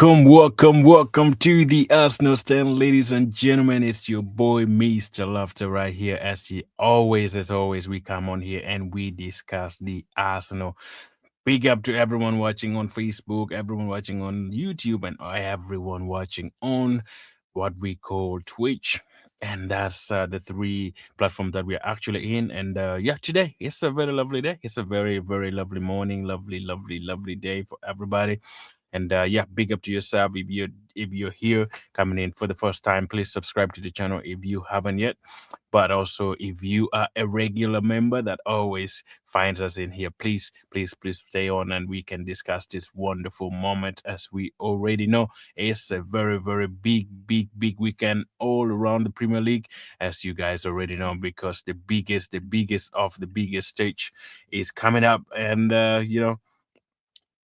Welcome to the Arsenal stand, ladies and gentlemen. It's your boy, Mr. Laughter, right here. As always, we come on here and we discuss the Arsenal. Big up to everyone watching on Facebook, everyone watching on YouTube, and everyone watching on what we call Twitch. And that's the three platforms that we're actually in. And yeah, today it's a very lovely day. It's a very, very lovely morning, lovely day for everybody. And yeah, big up to yourself. If you're here coming in for the first time, please subscribe to the channel if you haven't yet. But also, if you are a regular member that always finds us in here, please stay on and we can discuss this wonderful moment. As we already know, it's a very, very big weekend all around the Premier League, as you guys already know, because the biggest of the biggest stage is coming up. And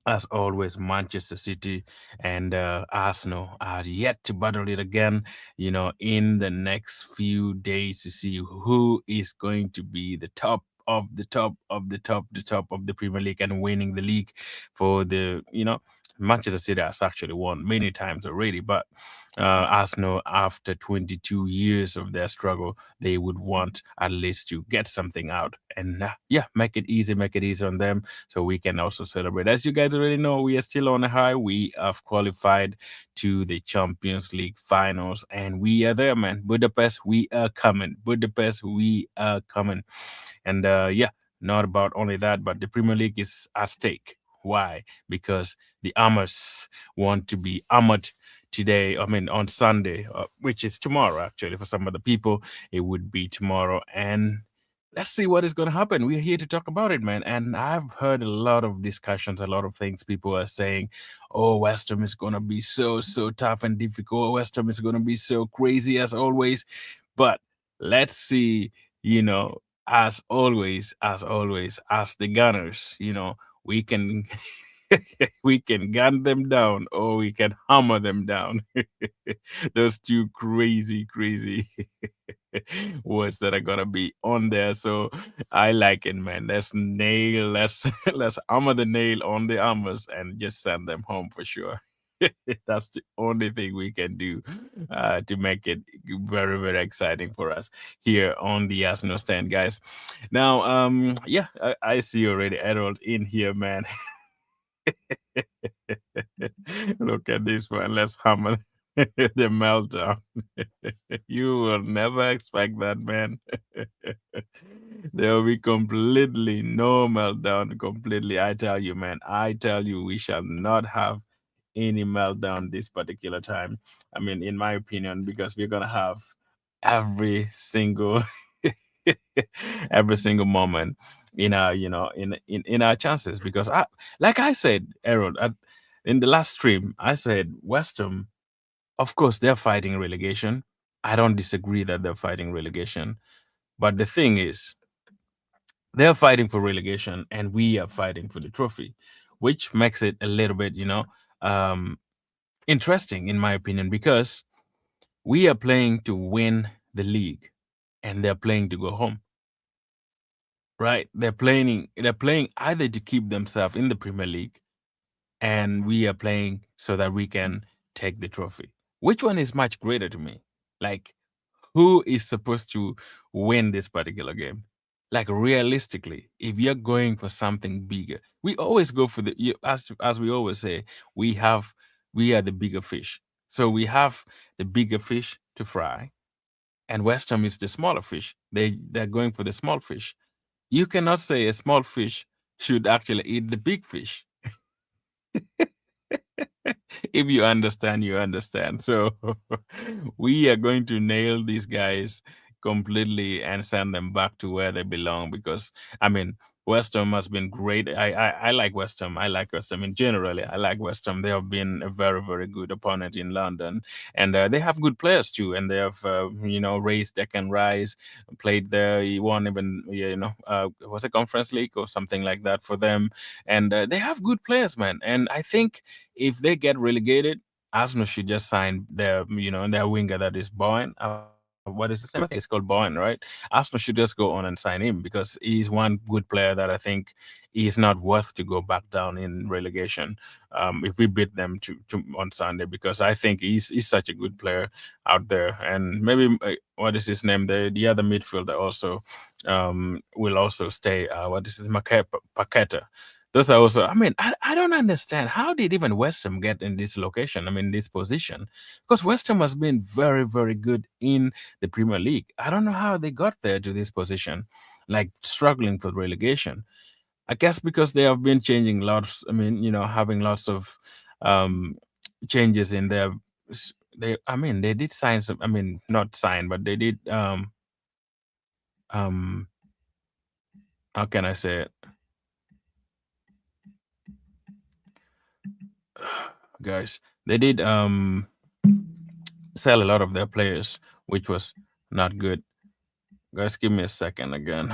as always, Manchester City and Arsenal are yet to battle it again, in the next few days to see who is going to be the top of the top of the Premier League and winning the league for Manchester City has actually won many times already, but Arsenal, after 22 years of their struggle, they would want at least to get something out. And yeah, make it easy on them so we can also celebrate. As you guys already know, we are still on a high. We have qualified to the Champions League finals, and we are there, man. Budapest, we are coming. Budapest, we are coming. And yeah, not about only that, but the Premier League is at stake. Why? Because the Amas want to be armored today, I mean, on Sunday, which is tomorrow, actually. For some other people, it would be tomorrow. And let's see what is going to happen. We're here to talk about it, man. And I've heard a lot of discussions, a lot of things people are saying. Oh, West Ham is going to be so tough and difficult. West Ham is going to be so crazy as always. But let's see, as the Gunners, we can we can gun them down or we can hammer them down. Those two crazy words that are gonna be on there. So I like it, man. Let's let's hammer the nail on the hammers and just send them home for sure. That's the only thing we can do to make it very, very exciting for us here on the Arsenal stand, guys. Now, yeah, I see already Harold in here, man. Look at this one. Let's hammer the meltdown. You will never expect that, man. There will be completely no meltdown. Completely. I tell you, man. I tell you, we shall not have any meltdown this particular time. I mean, in my opinion, because we're gonna have every single every single moment in our in our chances. Because like I said, Aaron, in the last stream, I said West Ham, of course, they're fighting relegation. I don't disagree that they're fighting relegation. But the thing is, they're fighting for relegation and we are fighting for the trophy, which makes it a little bit, um, interesting, in my opinion, because we are playing to win the league and they're playing to go home. Right? They're playing either to keep themselves in the Premier League, and we are playing so that we can take the trophy. Which one is much greater to me? Like, who is supposed to win this particular game? Like, realistically, if you're going for something bigger, we always go for as we always say, we are the bigger fish. So we have the bigger fish to fry, and West Ham is the smaller fish. They're going for the small fish. You cannot say a small fish should actually eat the big fish. If you understand, you understand. So we are going to nail these guys completely and send them back to where they belong because I mean West Ham has been great. I like West Ham. I like West Ham in generally. I like West Ham. They have been a very very good opponent in London, and they have good players too. And they have raised. They can rise. Played there. He won even was a Conference League or something like that for them. And they have good players, man. And I think if they get relegated, Arsenal should just sign their winger that is Bowen. What is his name? I think it's called Bowen, right? Arsenal should just go on and sign him because he's one good player that I think is not worth to go back down in relegation if we beat them on Sunday because I think he's such a good player out there. And maybe what is his name? The other midfielder also will also stay. What is his Paqueta? Those are also, I mean, I don't understand. How did even West Ham get in this location? I mean, this position? Because West Ham has been very, very good in the Premier League. I don't know how they got there to this position, like struggling for relegation. I guess because they have been changing lots. I mean, having lots of changes in their. They did sign some. I mean, not sign, but they did. How can I say it? Guys, they did sell a lot of their players, which was not good. Guys, give me a second again.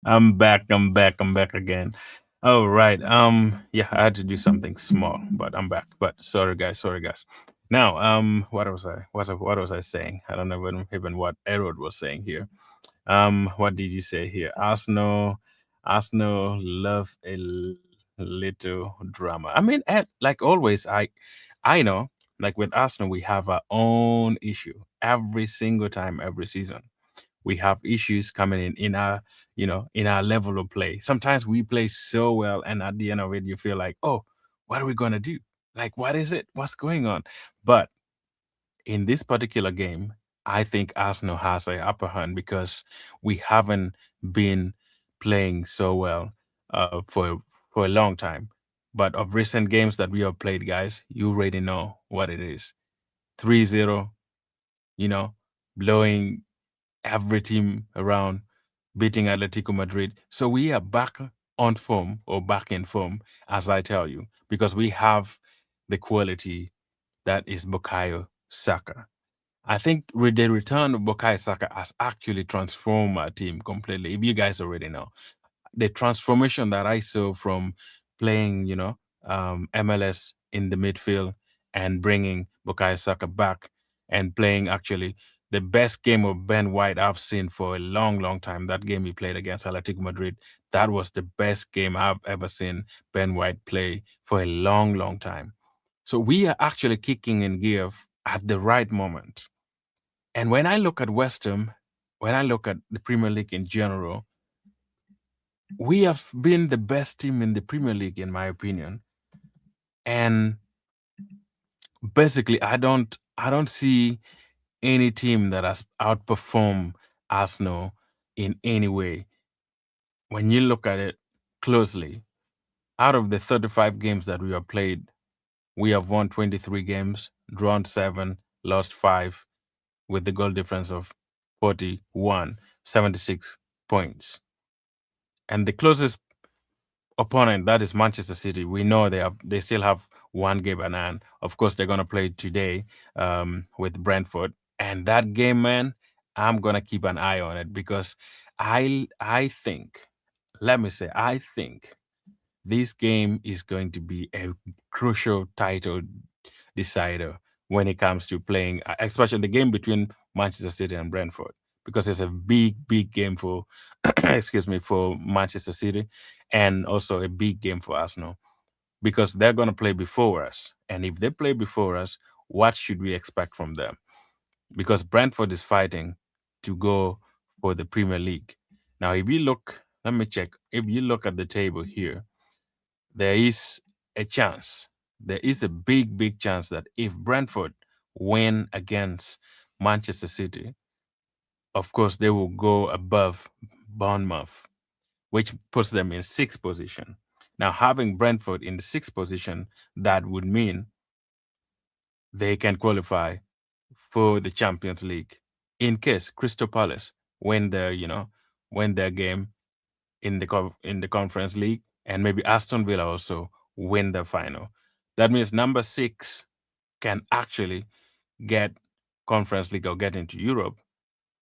I'm back. I'm back. I'm back again. All right. Yeah, I had to do something small, but I'm back. But sorry, guys. Sorry, guys. Now, what was I saying? I don't know even what Edward was saying here. What did you say here? Arsenal love little drama. I mean, like always, I know, like with Arsenal, we have our own issue every single time, every season. We have issues coming in our, in our level of play. Sometimes we play so well, and at the end of it, you feel like, oh, what are we gonna do? Like, what is it? What's going on? But in this particular game, I think Arsenal has a upper hand because we haven't been playing so well for a long time. But of recent games that we have played, guys, you already know what it is. 3-0, you know, blowing every team around, beating Atletico Madrid. So we are back on form or back in form, as I tell you, because we have the quality that is Bukayo Saka. I think with the return of Bukayo Saka has actually transformed our team completely. If you guys already know, the transformation that I saw from playing, MLS in the midfield and bringing Bukayo Saka back and playing actually the best game of Ben White I've seen for a long, long time. That game he played against Atletico Madrid, that was the best game I've ever seen Ben White play for a long, long time. So we are actually kicking in gear at the right moment. And when I look at West Ham, when I look at the Premier League in general, we have been the best team in the Premier League, in my opinion. And basically, I don't see any team that has outperformed Arsenal in any way. When you look at it closely, out of the 35 games that we have played, we have won 23 games, drawn 7, lost 5, with the goal difference of 41, 76 points. And the closest opponent, that is Manchester City, we know they still have one game in hand. Of course, they're gonna play today with Brentford, and that game, man, I'm gonna keep an eye on it because I think, let me say, I think this game is going to be a crucial title decider when it comes to playing, especially the game between Manchester City and Brentford, because it's a big, big game for, excuse me, for Manchester City, and also a big game for Arsenal because they're going to play before us. And if they play before us, what should we expect from them? Because Brentford is fighting to go for the Premier League. Now, if you look, let me check. If you look at the table here, there is a chance. There is a big, big chance that if Brentford win against Manchester City, of course, they will go above Bournemouth, which puts them in sixth position. Now, having Brentford in the sixth position, that would mean they can qualify for the Champions League in case Crystal Palace win their game in the Conference League, and maybe Aston Villa also win the final. That means number 6 can actually get Conference League or get into Europe,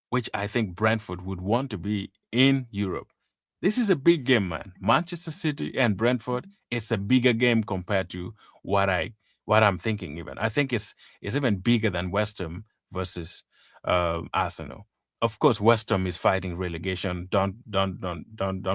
which I think Brentford would want to be in Europe. This is a big game, man. Manchester City and Brentford, it's a bigger game compared to what I what I'm thinking even. I think it's even bigger than West Ham versus Arsenal. Of course, West Ham is fighting relegation. Don't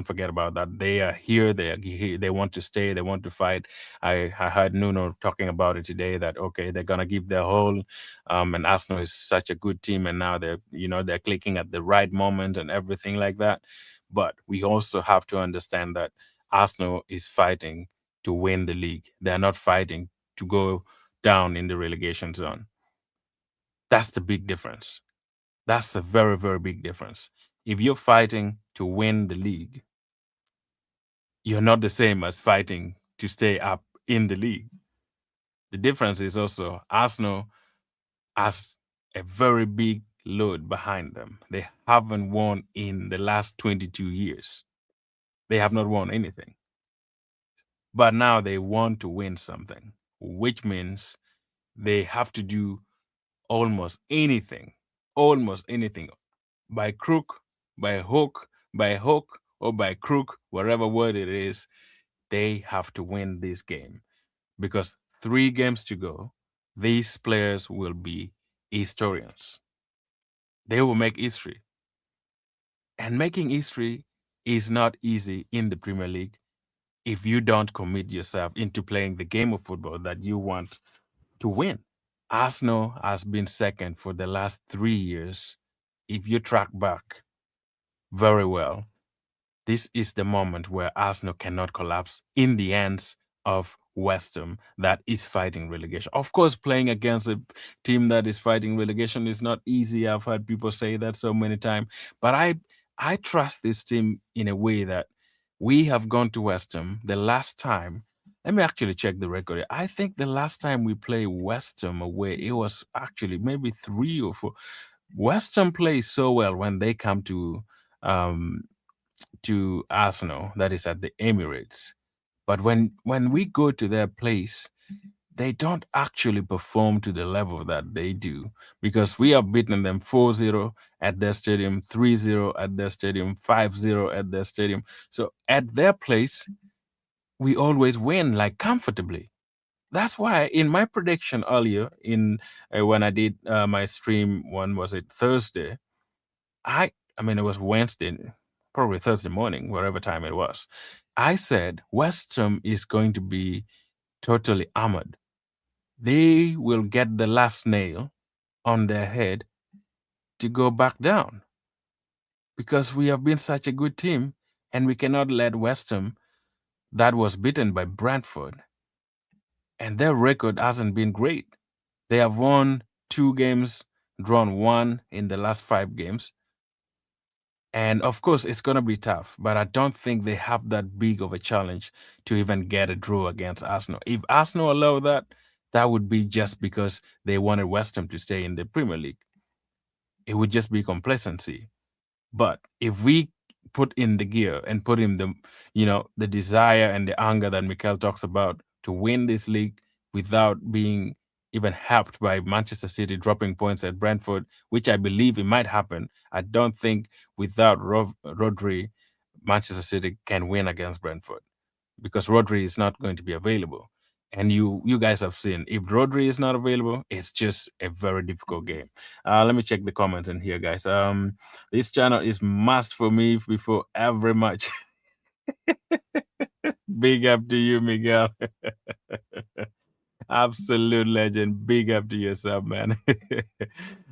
forget about that. They are here. They are here. They want to stay. They want to fight. I heard Nuno talking about it today. That okay, they're gonna give their whole. And Arsenal is such a good team, and now they're clicking at the right moment and everything like that. But we also have to understand that Arsenal is fighting to win the league. They're not fighting to go down in the relegation zone. That's the big difference. That's a very, very big difference. If you're fighting to win the league, you're not the same as fighting to stay up in the league. The difference is also Arsenal has a very big load behind them. They haven't won in the last 22 years. They have not won anything. But now they want to win something, which means they have to do almost anything by crook, by hook, or by crook, whatever word it is, they have to win this game because 3 games to go, these players will be historians. They will make history. And making history is not easy in the Premier League if you don't commit yourself into playing the game of football that you want to win. Arsenal has been second for the last 3 years. If you track back very well, this is the moment where Arsenal cannot collapse in the hands of West Ham that is fighting relegation. Of course, playing against a team that is fighting relegation is not easy. I've heard people say that so many times, but I trust this team in a way that we have gone to West Ham the last time. Let me actually check the record. I think the last time we played West Ham away, it was actually maybe 3 or 4. West Ham plays so well when they come um, to Arsenal, that is at the Emirates. But when we go to their place, they don't actually perform to the level that they do because we have beaten them 4-0 at their stadium, 3-0 at their stadium, 5-0 at their stadium. So at their place, we always win like comfortably. That's why in my prediction earlier in when I did my stream, when was it, Thursday, I mean, it was Wednesday, probably Thursday morning, whatever time it was. I said West Ham is going to be totally armored. They will get the last nail on their head to go back down because we have been such a good team and we cannot let West Ham, that was beaten by Brentford, and their record hasn't been great. They have won 2 games, drawn 1 in the last 5 games. And of course, it's going to be tough, but I don't think they have that big of a challenge to even get a draw against Arsenal. If Arsenal allow that, that would be just because they wanted West Ham to stay in the Premier League. It would just be complacency. But if we put in the gear and put in the desire and the anger that Mikel talks about to win this league without being even helped by Manchester City dropping points at Brentford, which I believe it might happen. I don't think without Rodri, Manchester City can win against Brentford because Rodri is not going to be available. And you guys have seen if Rodri is not available, it's just a very difficult game. Let me check the comments in here, guys. This channel is must for me before every match. Big up to you, Miguel. Absolute legend. Big up to yourself, man.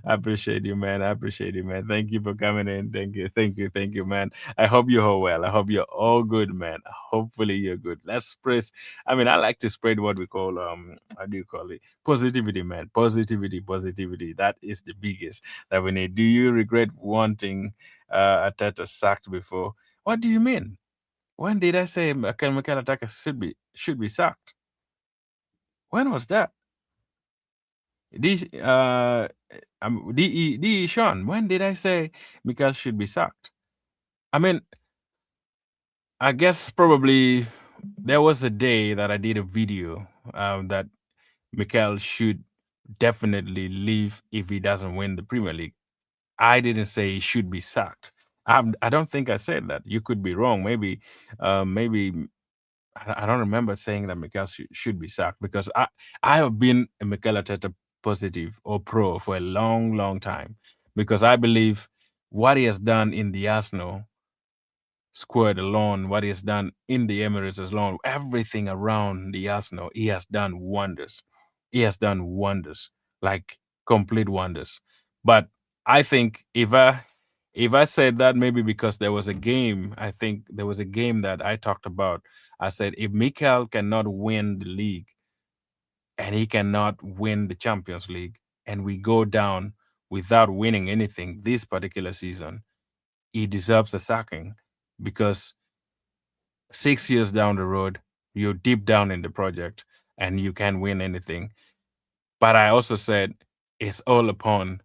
I appreciate you, man. I appreciate you, man. Thank you for coming in. Thank you. Thank you. Thank you, man. I hope you're all well. I hope you're all good, man. Hopefully you're good. Let's spread. I mean, I like to spread what we call how do you call it? Positivity, man. Positivity, positivity. That is the biggest that we need. Do you regret wanting Ateta sacked before? What do you mean? When did I say Mikel Arteta should be sacked? When was that? D DE Sean, when did I say Mikel should be sacked? I mean, I guess probably there was a day that I did a video that Mikel should definitely leave if he doesn't win the Premier League. I didn't say he should be sacked. I don't think I said that. You could be wrong. Maybe I don't remember saying that Mikel should be sacked because I have been a Mikel Arteta positive or pro for a long, long time because I believe what he has done in the Arsenal squad alone, what he has done in the Emirates alone, everything around the Arsenal, he has done wonders. He has done wonders, like complete wonders. But I think if I said that maybe because there was a game, I think there was a game that I talked about. I said if Mikel cannot win the league and he cannot win the Champions League, and we go down without winning anything this particular season, he deserves a sacking because 6 years down the road, you're deep down in the project and you can't win anything. But I also said it's all upon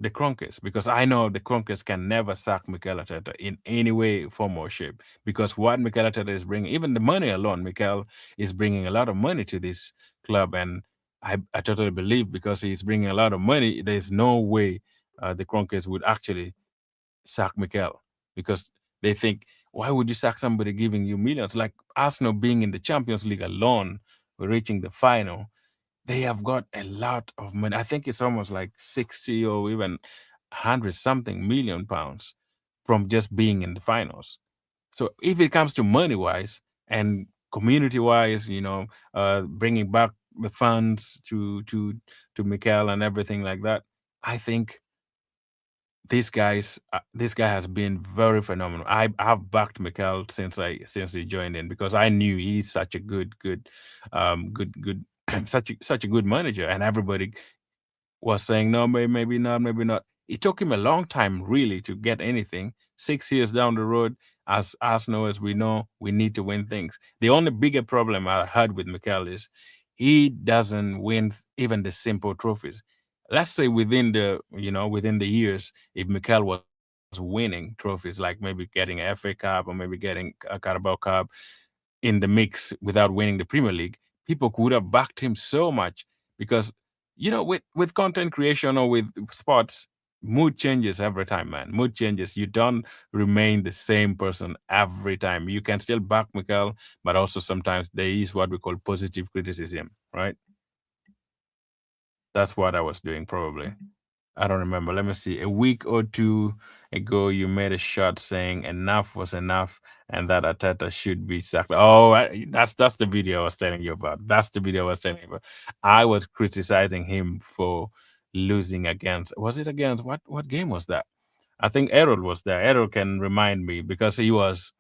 the Kronkers because I know the Kronkers can never sack Mikel Arteta in any way, form, or shape because what Mikel Arteta is bringing, even the money alone, Mikel is bringing a lot of money to this club, and I totally believe because he's bringing a lot of money, there's no way the Kronkers would actually sack Mikel because They think, why would you sack somebody giving you millions? Like Arsenal being in the Champions League alone, reaching the final, they have got a lot of money. I think it's almost like 60 or even 100 something million pounds from just being in the finals. So if it comes to money wise and community wise, bringing back the funds to Mikel and everything like that, I think this guy has been very phenomenal. I've backed Mikel since he joined in because I knew he's such a good such a good manager, and everybody was saying no, maybe not, maybe not. It took him a long time really to get anything. 6 years down the road, as Arsenal, as we know, we need to win things. The only bigger problem I had with Mikel is he doesn't win even the simple trophies. Let's say within the years, if Mikel was winning trophies like maybe getting a FA Cup or maybe getting a Carabao Cup in the mix without winning the Premier League, people could have backed him so much because with content creation or with sports, mood changes every time, man. Mood changes. You don't remain the same person every time. You can still back Mikel, but also sometimes there is what we call positive criticism, right? That's what I was doing probably. I don't remember. Let me see. A week or two ago, you made a shot saying enough was enough and that Ateta should be sacked. Oh, that's the video I was telling you about. That's the video I was telling you about. I was criticizing him for losing against. Was it against what game was that? I think Errol was there. Errol can remind me because he was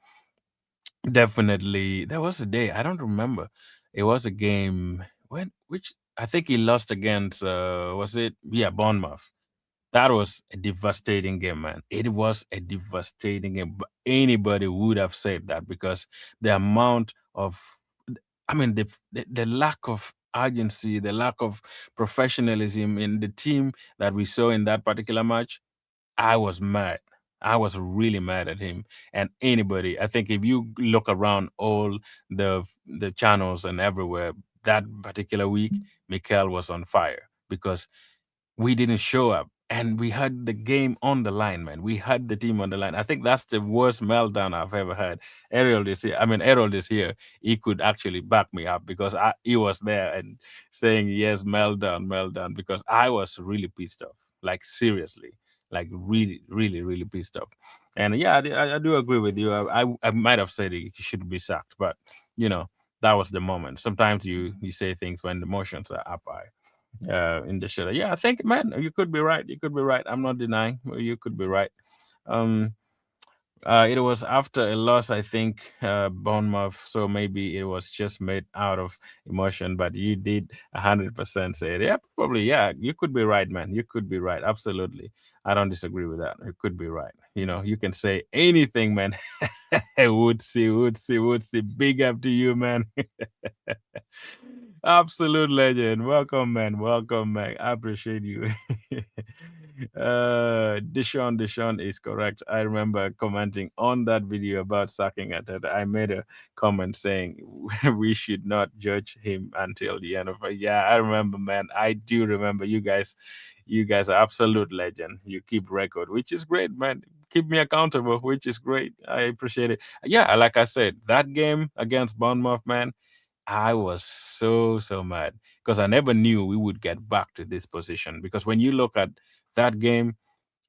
definitely. There was a day I don't remember. It was a game when which I think he lost against. Was it Bournemouth? That was a devastating game, man. It was a devastating game. Anybody would have said that because the amount of, I mean, the lack of urgency, the lack of professionalism in the team that we saw in that particular match, I was mad. I was really mad at him. And anybody, I think if you look around all the channels and everywhere that particular week, Mikel was on fire because we didn't show up and we had the game on the line, man. We had the team on the line. I think that's the worst meltdown I've ever had. Errol is here. He could actually back me up because he was there and saying yes, meltdown, meltdown, because I was really pissed off. Like seriously, like really, really, really pissed off. And yeah, I do agree with you. I might have said he should be sacked, but you know that was the moment. Sometimes you say things when the emotions are up high in the show. Yeah, I think, man, you could be right. You could be right. I'm not denying. You could be right. Um, it was after a loss, I think, Bournemouth. So maybe it was just made out of emotion. But you did 100% say it. Yeah, probably. Yeah, you could be right, man. You could be right. Absolutely. I don't disagree with that. You could be right. You can say anything, man. Would see. Big up to you, man. Absolute legend. Welcome, man. Welcome, man. I appreciate you. Deshaun is correct. I remember commenting on that video about sucking at it. I made a comment saying we should not judge him until the end of it. Yeah, I remember, man. I do remember. You guys are absolute legend. You keep record, which is great, man. Keep me accountable, which is great. I appreciate it. Yeah, like I said, that game against Bournemouth, man, I was so mad because I never knew we would get back to this position. Because when you look at that game,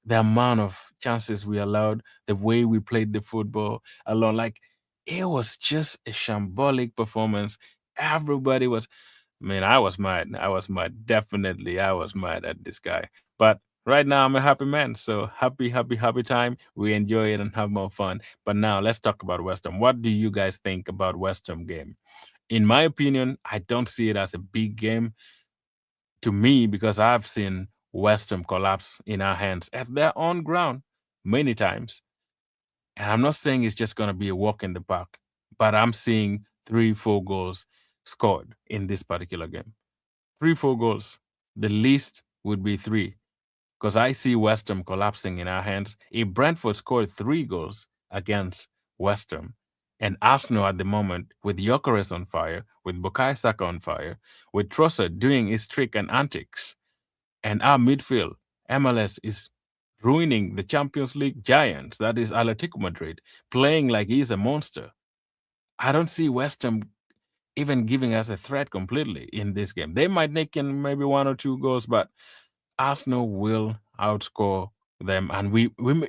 the amount of chances we allowed, the way we played the football alone, like it was just a shambolic performance. Everybody was, man, I was mad. I was mad. Definitely, I was mad at this guy. But right now, I'm a happy man. So happy, happy, happy time. We enjoy it and have more fun. But now let's talk about West Ham. What do you guys think about West Ham game? In my opinion, I don't see it as a big game to me because I've seen West Ham collapse in our hands at their own ground many times. And I'm not saying it's just going to be a walk in the park, but I'm seeing 3, 4 goals scored in this particular game. 3, 4 goals. The least would be three because I see West Ham collapsing in our hands. If Brentford scored 3 goals against West Ham, and Arsenal at the moment, with Gyökeres on fire, with Bukayo Saka on fire, with Trossard doing his trick and antics, and our midfield, MLS is ruining the Champions League giants, that is Atletico Madrid, playing like he's a monster. I don't see West Ham even giving us a threat completely in this game. They might make in maybe one or two goals, but Arsenal will outscore them, and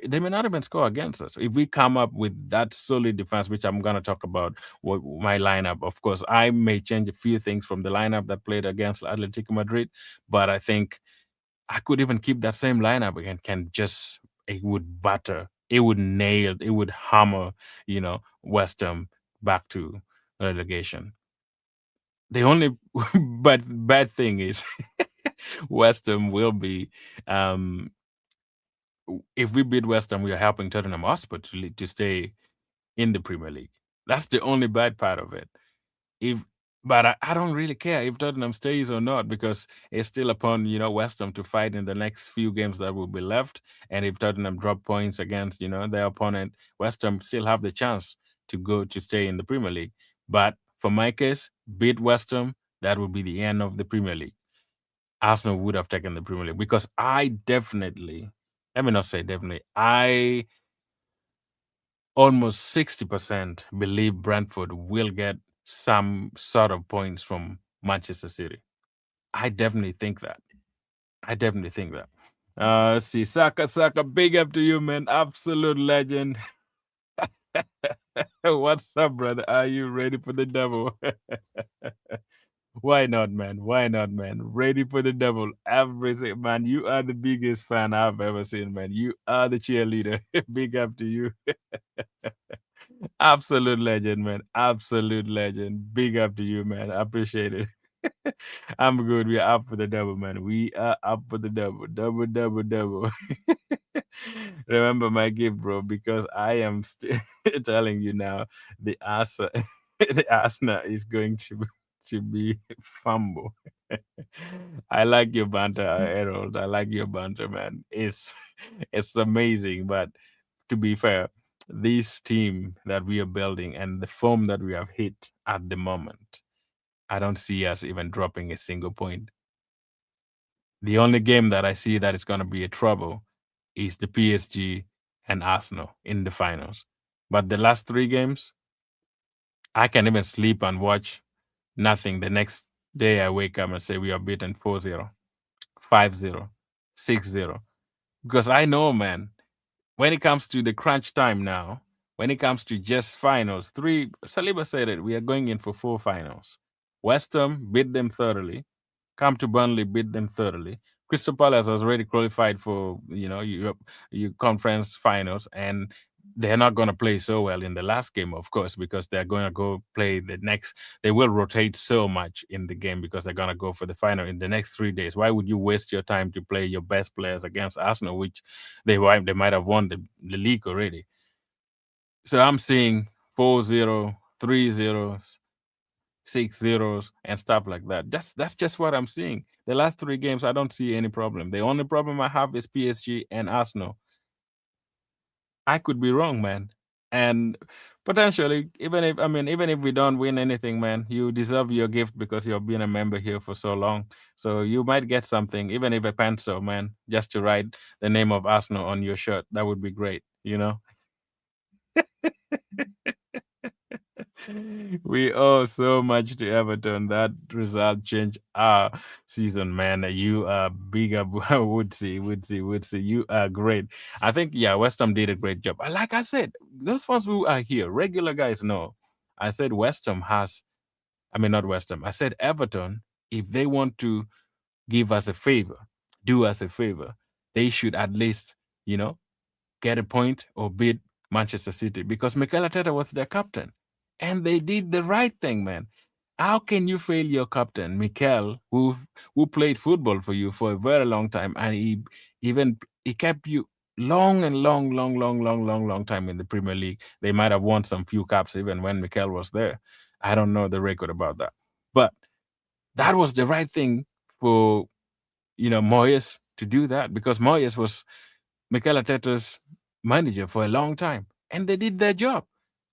they may not even score against us if we come up with that solid defense, which I'm gonna talk about. What my lineup, of course, I may change a few things from the lineup that played against Atletico Madrid, but I think I could even keep that same lineup and can just it would butter, it would nail, it would hammer, West Ham back to relegation. The only bad thing is West Ham will be um if we beat West Ham, we are helping Tottenham Hotspur to stay in the Premier League. That's the only bad part of it. If but I don't really care if Tottenham stays or not because it's still upon West Ham to fight in the next few games that will be left. And if Tottenham drop points against their opponent, West Ham still have the chance to go to stay in the Premier League. But for my case, beat West Ham, that would be the end of the Premier League. Arsenal would have taken the Premier League because I definitely, let me not say definitely, I almost 60% believe Brentford will get some sort of points from Manchester City. I definitely think that. I definitely think that. Let's see. Saka, big up to you, man. Absolute legend. What's up, brother? Are you ready for the devil? Why not, man? Why not, man? Ready for the devil. Man, you are the biggest fan I've ever seen, man. You are the cheerleader. Big up to you. Absolute legend, man. Absolute legend. Big up to you, man. I appreciate it. I'm good. We are up for the double, man. We are up for the double. Double, double, double. Remember my gift, bro, because I am still telling you now the Asa the Arsenal is going to be fumble. I like your banter, Harold. I like your banter, man. It's amazing, but to be fair, this team that we are building and the form that we have hit at the moment, I don't see us even dropping a single point. The only game that I see that is going to be a trouble is the PSG and Arsenal in the finals. But the last three games, I can even sleep and watch nothing. The next day I wake up and say we are beaten 4-0, 5-0, 6-0. Because I know, man, when it comes to the crunch time now, when it comes to just finals, Saliba said it, we are going in for four finals. West Ham beat them thoroughly. Come to Burnley, beat them thoroughly. Crystal Palace has already qualified for Europe, conference finals, and they're not going to play so well in the last game, of course, because they're going to go play the next. They will rotate so much in the game because they're going to go for the final in the next 3 days. Why would you waste your time to play your best players against Arsenal, which they might have won the league already? So I'm seeing 4-0, 3-0, 6 zeros and stuff like that. That's just what I'm seeing. The last three games, I don't see any problem. The only problem I have is PSG and Arsenal. I could be wrong, man. And potentially, even if we don't win anything, man, you deserve your gift because you've been a member here for so long. So you might get something, even if a pencil, man, just to write the name of Arsenal on your shirt. That would be great. We owe so much to Everton. That result changed our season, man. You are bigger, Woodsy. You are great. I think, yeah, West Ham did a great job. Like I said, those ones who are here, regular guys know. I said West Ham not West Ham. I said Everton, if they want to give us a favor, do us a favor, they should at least, get a point or beat Manchester City because Mikel Arteta was their captain. And they did the right thing, man. How can you fail your captain, Mikel, who played football for you for a very long time, and he kept you long and long time in the Premier League. They might have won some few cups even when Mikel was there. I don't know the record about that, but that was the right thing for Moyes to do that because Moyes was Mikel Arteta's manager for a long time, and they did their job.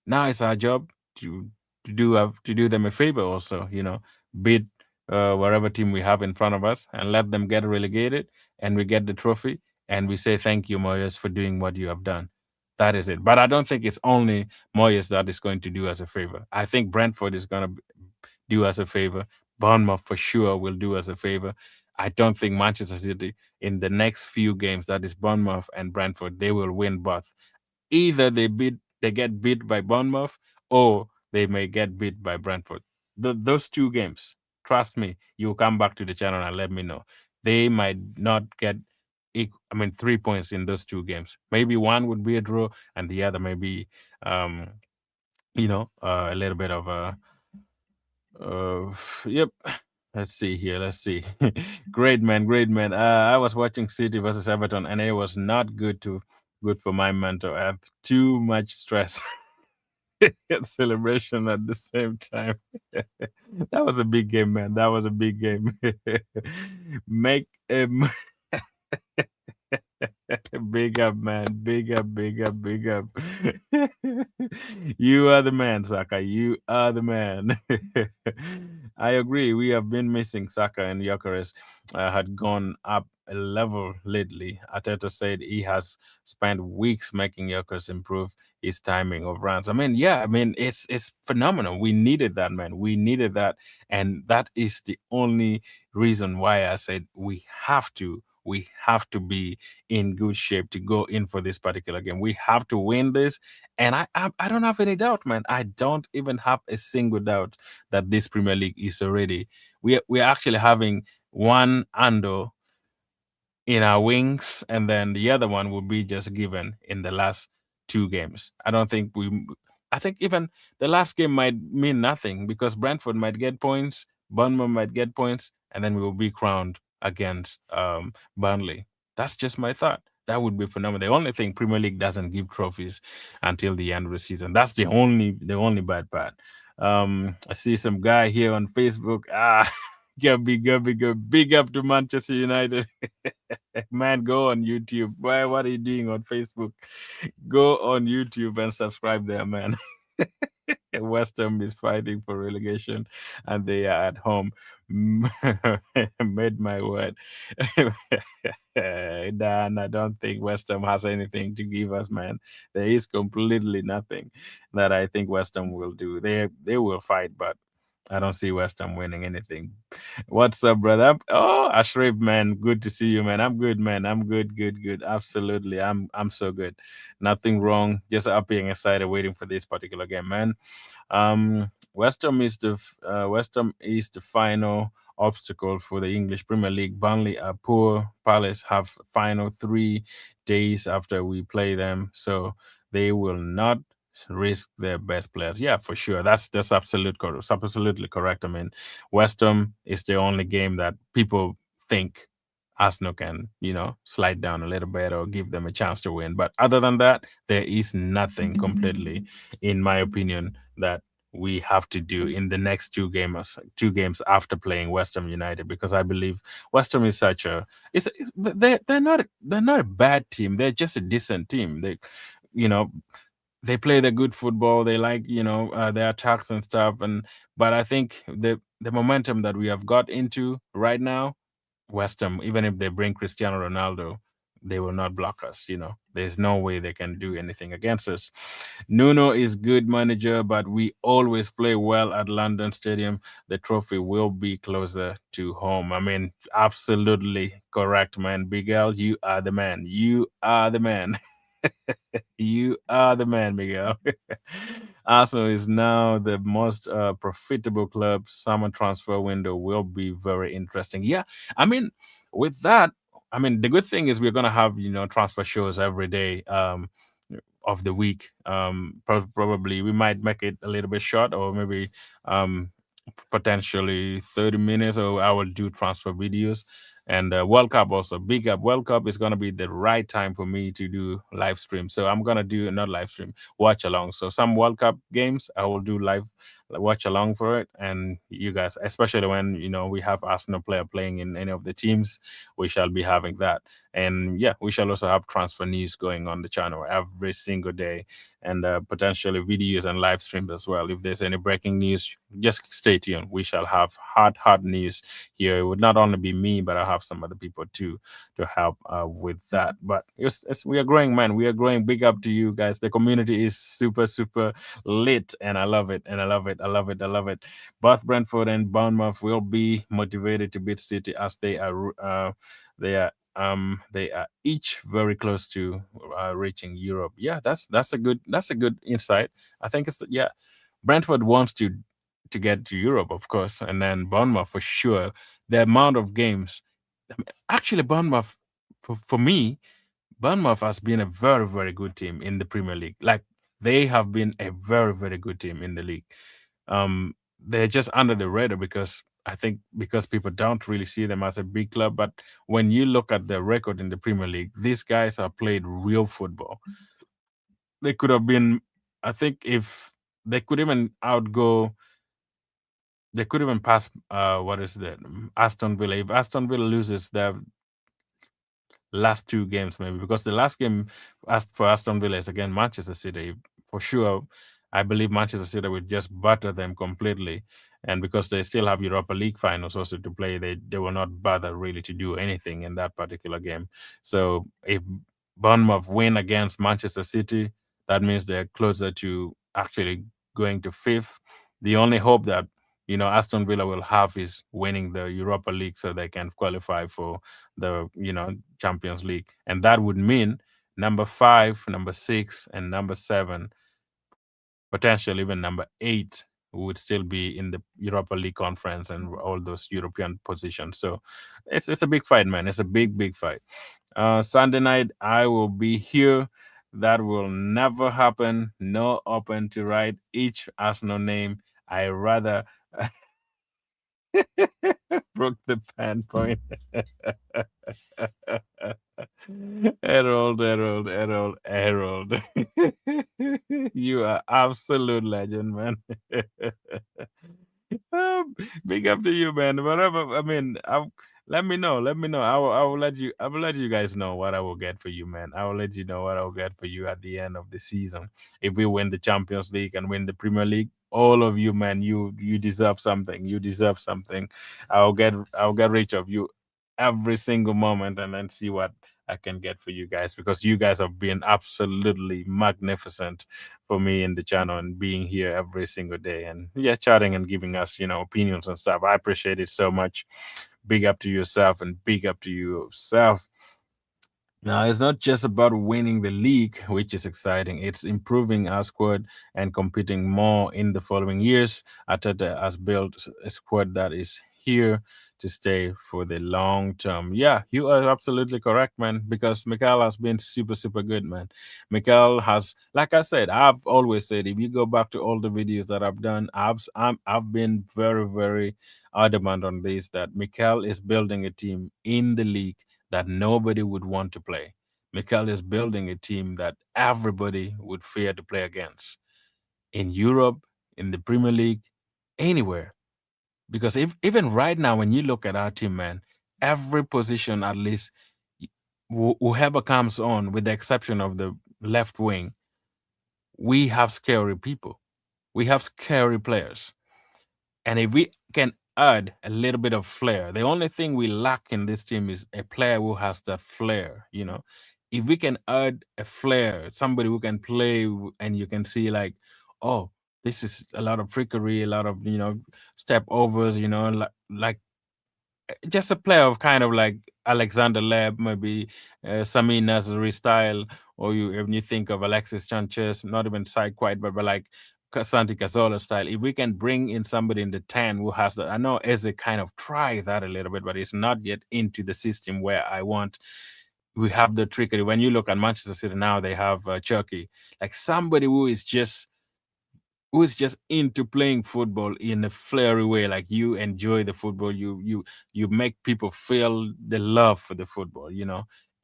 Now it's our job to do them a favor, also, beat whatever team we have in front of us and let them get relegated, and we get the trophy, and we say thank you, Moyes, for doing what you have done. That is it. But I don't think it's only Moyes that is going to do us a favor. I think Brentford is going to do us a favor. Bournemouth for sure will do us a favor. I don't think Manchester City in the next few games, that is Bournemouth and Brentford, they will win both. Either they get beat by Bournemouth, or they may get beat by Brentford. Those two games, trust me, you'll come back to the channel and let me know. They might not get 3 points in those two games. Maybe one would be a draw, and the other may be, a little bit of a. Yep. Let's see here. Let's see. Great man, great man. I was watching City versus Everton, and it was not good for my mental health. Too much stress. Celebration at the same time. That was a big game, man. That was a big game. Make big up, man. Big up, big up, big up. You are the man, Saka. You are the man. I agree. We have been missing Saka, and Gyökeres had gone up a level lately. Ateta said he has spent weeks making Gyökeres improve his timing of runs. It's phenomenal. We needed that, man. We needed that, and that is the only reason why I said we have to be in good shape to go in for this particular game. We have to win this, and I don't have any doubt, man. I don't even have a single doubt that this Premier League is already. We're actually having one Ando in our wings, and then the other one will be just given in the last two games. I think even the last game might mean nothing because Brentford might get points, Bournemouth might get points, and then we will be crowned against Burnley. That's just my thought. That would be phenomenal. The only thing, Premier League doesn't give trophies until the end of the season. That's the only bad part. I see some guy here on Facebook. Big up to Manchester United. Man, go on YouTube. Why? What are you doing on Facebook? Go on YouTube and subscribe there, man. West Ham is fighting for relegation, and they are at home. Made my word. Dan, I don't think West Ham has anything to give us, man. There is completely nothing that I think West Ham will do. They will fight, but I don't see West Ham winning anything. What's up, brother? Oh, Ashraf, man, good to see you, man. I'm good, man. I'm good, good, good. Absolutely, I'm so good. Nothing wrong. Just up being excited, waiting for this particular game, man. West Ham is the final obstacle for the English Premier League. Burnley are poor. Palace have final 3 days after we play them, so they will not risk their best players. Yeah, for sure. That's absolutely correct. I mean, West Ham is the only game that people think Arsenal can, slide down a little bit or give them a chance to win. But other than that, there is nothing completely, in my opinion, that we have to do in the next two games after playing West Ham United, because I believe West Ham is such a they're not a bad team. They're just a decent team. You know they play the good football. They like their attacks and stuff. But I think the momentum that we have got into right now, West Ham, even if they bring Cristiano Ronaldo, they will not block us. There's no way they can do anything against us. Nuno is good manager, but we always play well at London Stadium. The trophy will be closer to home. I mean, absolutely correct, man. Miguel, you are the man. You are the man. You are the man, Miguel. Arsenal is now the most profitable club. Summer transfer window will be very interesting. Yeah, I mean, with that, the good thing is we're gonna have transfer shows every day of the week. Probably we might make it a little bit short, or maybe potentially 30 minutes, or I will do transfer videos. And World Cup also, big up. World Cup is going to be the right time for me to do live stream. So I'm going to do not live stream, watch along. So some World Cup games, I will do watch along for it. And you guys, especially when we have Arsenal player playing in any of the teams, we shall be having that. And yeah, we shall also have transfer news going on the channel every single day, and potentially videos and live streams as well. If there's any breaking news, just stay tuned. We shall have hard news here. It would not only be me, but I'll have some other people too to help with that. But we are growing, man. We are growing. Big up to you guys. The community is super lit, and I love it. And I love it. I love it. I love it. Both Brentford and Bournemouth will be motivated to beat City, as they are they are each very close to reaching Europe. Yeah, that's a good insight. I think it's, yeah, Brentford wants to get to Europe, of course, and then Bournemouth for sure. The amount of games, actually, Bournemouth, for me, Bournemouth has been a very good team in the Premier League. Like, they have been a very good team in the league. They're just under the radar because I think because people don't really see them as a big club. But when you look at the record in the Premier League, these guys have played real football. They could have been, I think, if they could even outgo, they could even pass. What is that? Aston Villa. If Aston Villa loses their last two games, maybe, because the last game for Aston Villa is against Manchester City. For sure, I believe Manchester City will just butter them completely. And because they still have Europa League finals also to play, they will not bother really to do anything in that particular game. So if Bournemouth win against Manchester City, that means they're closer to actually going to fifth. The only hope that Aston Villa will have is winning the Europa League so they can qualify for the Champions League, and that would mean number 5, number 6, and number 7, potentially even number 8, would still be in the Europa League conference and all those European positions. So it's a big fight, man. It's a big fight. Sunday night I will be here. That will never happen. No open to write each Arsenal name. I rather broke the pan point. Harold. You are absolute legend, man. Big up to you, man. Whatever. I mean, let me know. Let me know. I will let you. I will let you guys know what I will get for you, man. I will let you know what I will get for you at the end of the season. If we win the Champions League and win the Premier League, all of you, man, you deserve something. You deserve something. I'll get rich of you every single moment, and then see what I can get for you guys, because you guys have been absolutely magnificent for me in the channel and being here every single day and yeah, chatting and giving us, opinions and stuff. I appreciate it so much. Big up to yourself and big up to yourself. Now, it's not just about winning the league, which is exciting. It's improving our squad and competing more in the following years. Ateta has built a squad that is here to stay for the long term. Yeah, you are absolutely correct, man, because Mikel has been super good, man. Mikel has, like I said, I've always said, if you go back to all the videos that I've done, I've been very adamant on this, that Mikel is building a team in the league that nobody would want to play. Mikel is building a team that everybody would fear to play against in Europe, in the Premier League, anywhere. Because even right now, when you look at our team, man, every position, at least, whoever comes on, with the exception of the left wing, we have scary people. We have scary players. And if we can add a little bit of flair, the only thing we lack in this team is a player who has that flair. If we can add a flair, somebody who can play and you can see, like, oh, this is a lot of trickery, a lot of, step overs, like just a player of kind of like Alexander Leb, maybe Sami Nasri style, or when you think of Alexis Sanchez, not even side quite, but like Santi Cazorla style. If we can bring in somebody in the 10 who has that, I know Eze kind of try that a little bit, but it's not yet into the system where I want. We have the trickery. When you look at Manchester City now, they have Chucky, like somebody who is just into playing football in a flary way. Like, you enjoy the football, you make people feel the love for the football.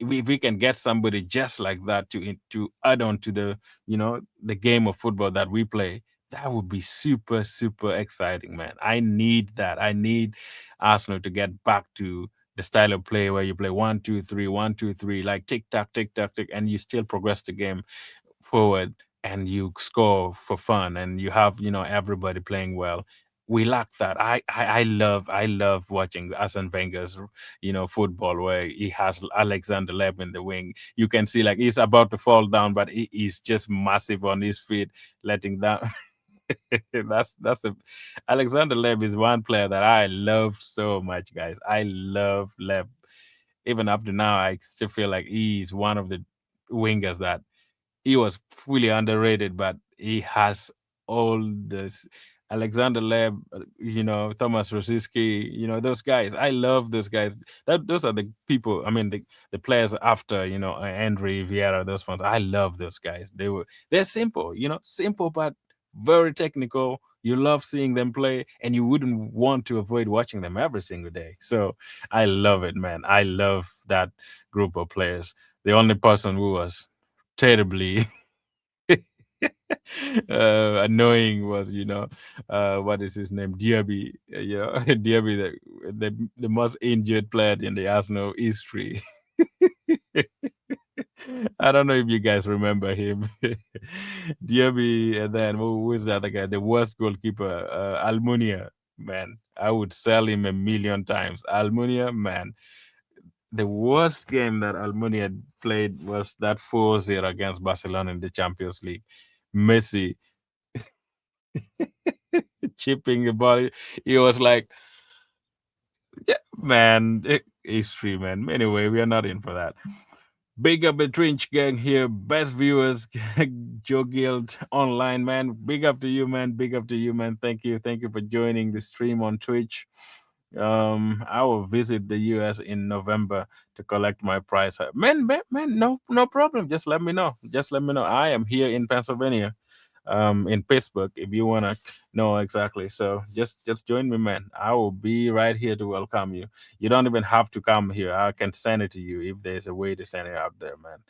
If we can get somebody just like that to add on to the the game of football that we play, That would be super, super exciting, man. I need that. I need Arsenal to get back to the style of play where you play 1, 2, 3, 1, 2, 3, like tick tock, tick, and you still progress the game forward and you score for fun and you have everybody playing well. We lack that. I love watching Arsene Wenger's football where he has Alexander Leb in the wing. You can see like he's about to fall down, but he's just massive on his feet, letting down. That's a Alexander Leb is one player that I love so much, guys. I love Leb. Even up to now, I still feel like he's one of the wingers that he was fully underrated, but he has all this. Alexander Leb, Thomas Rosicky, those guys. I love those guys. Those are the people. I mean, the players after, Andre Vieira, those ones. I love those guys. They're simple, simple but very technical. You love seeing them play, and you wouldn't want to avoid watching them every single day. So I love it, man. I love that group of players. The only person who was terribly annoying was what is his name, Diaby, Diaby, the most injured player in the Arsenal history. I don't know if you guys remember him. Diaby, and then who was the other guy, the worst goalkeeper, Almunia. Man, I would sell him a million times. Almunia, man, the worst game that Almunia played was that 4-0 against Barcelona in the Champions League. Messi chipping the ball. He was like, yeah, man, history, man. Anyway, we are not in for that. Big up the Trinch gang here, best viewers, Joe Guild online, man. Big up to you, man. Big up to you, man. Thank you for joining the stream on Twitch. I will visit the US in November to collect my prize. Man, no problem. Just let me know. Just let me know. I am here in Pennsylvania, in Pittsburgh, if you wanna know exactly. So just join me, man. I will be right here to welcome you. You don't even have to come here. I can send it to you if there's a way to send it out there, man.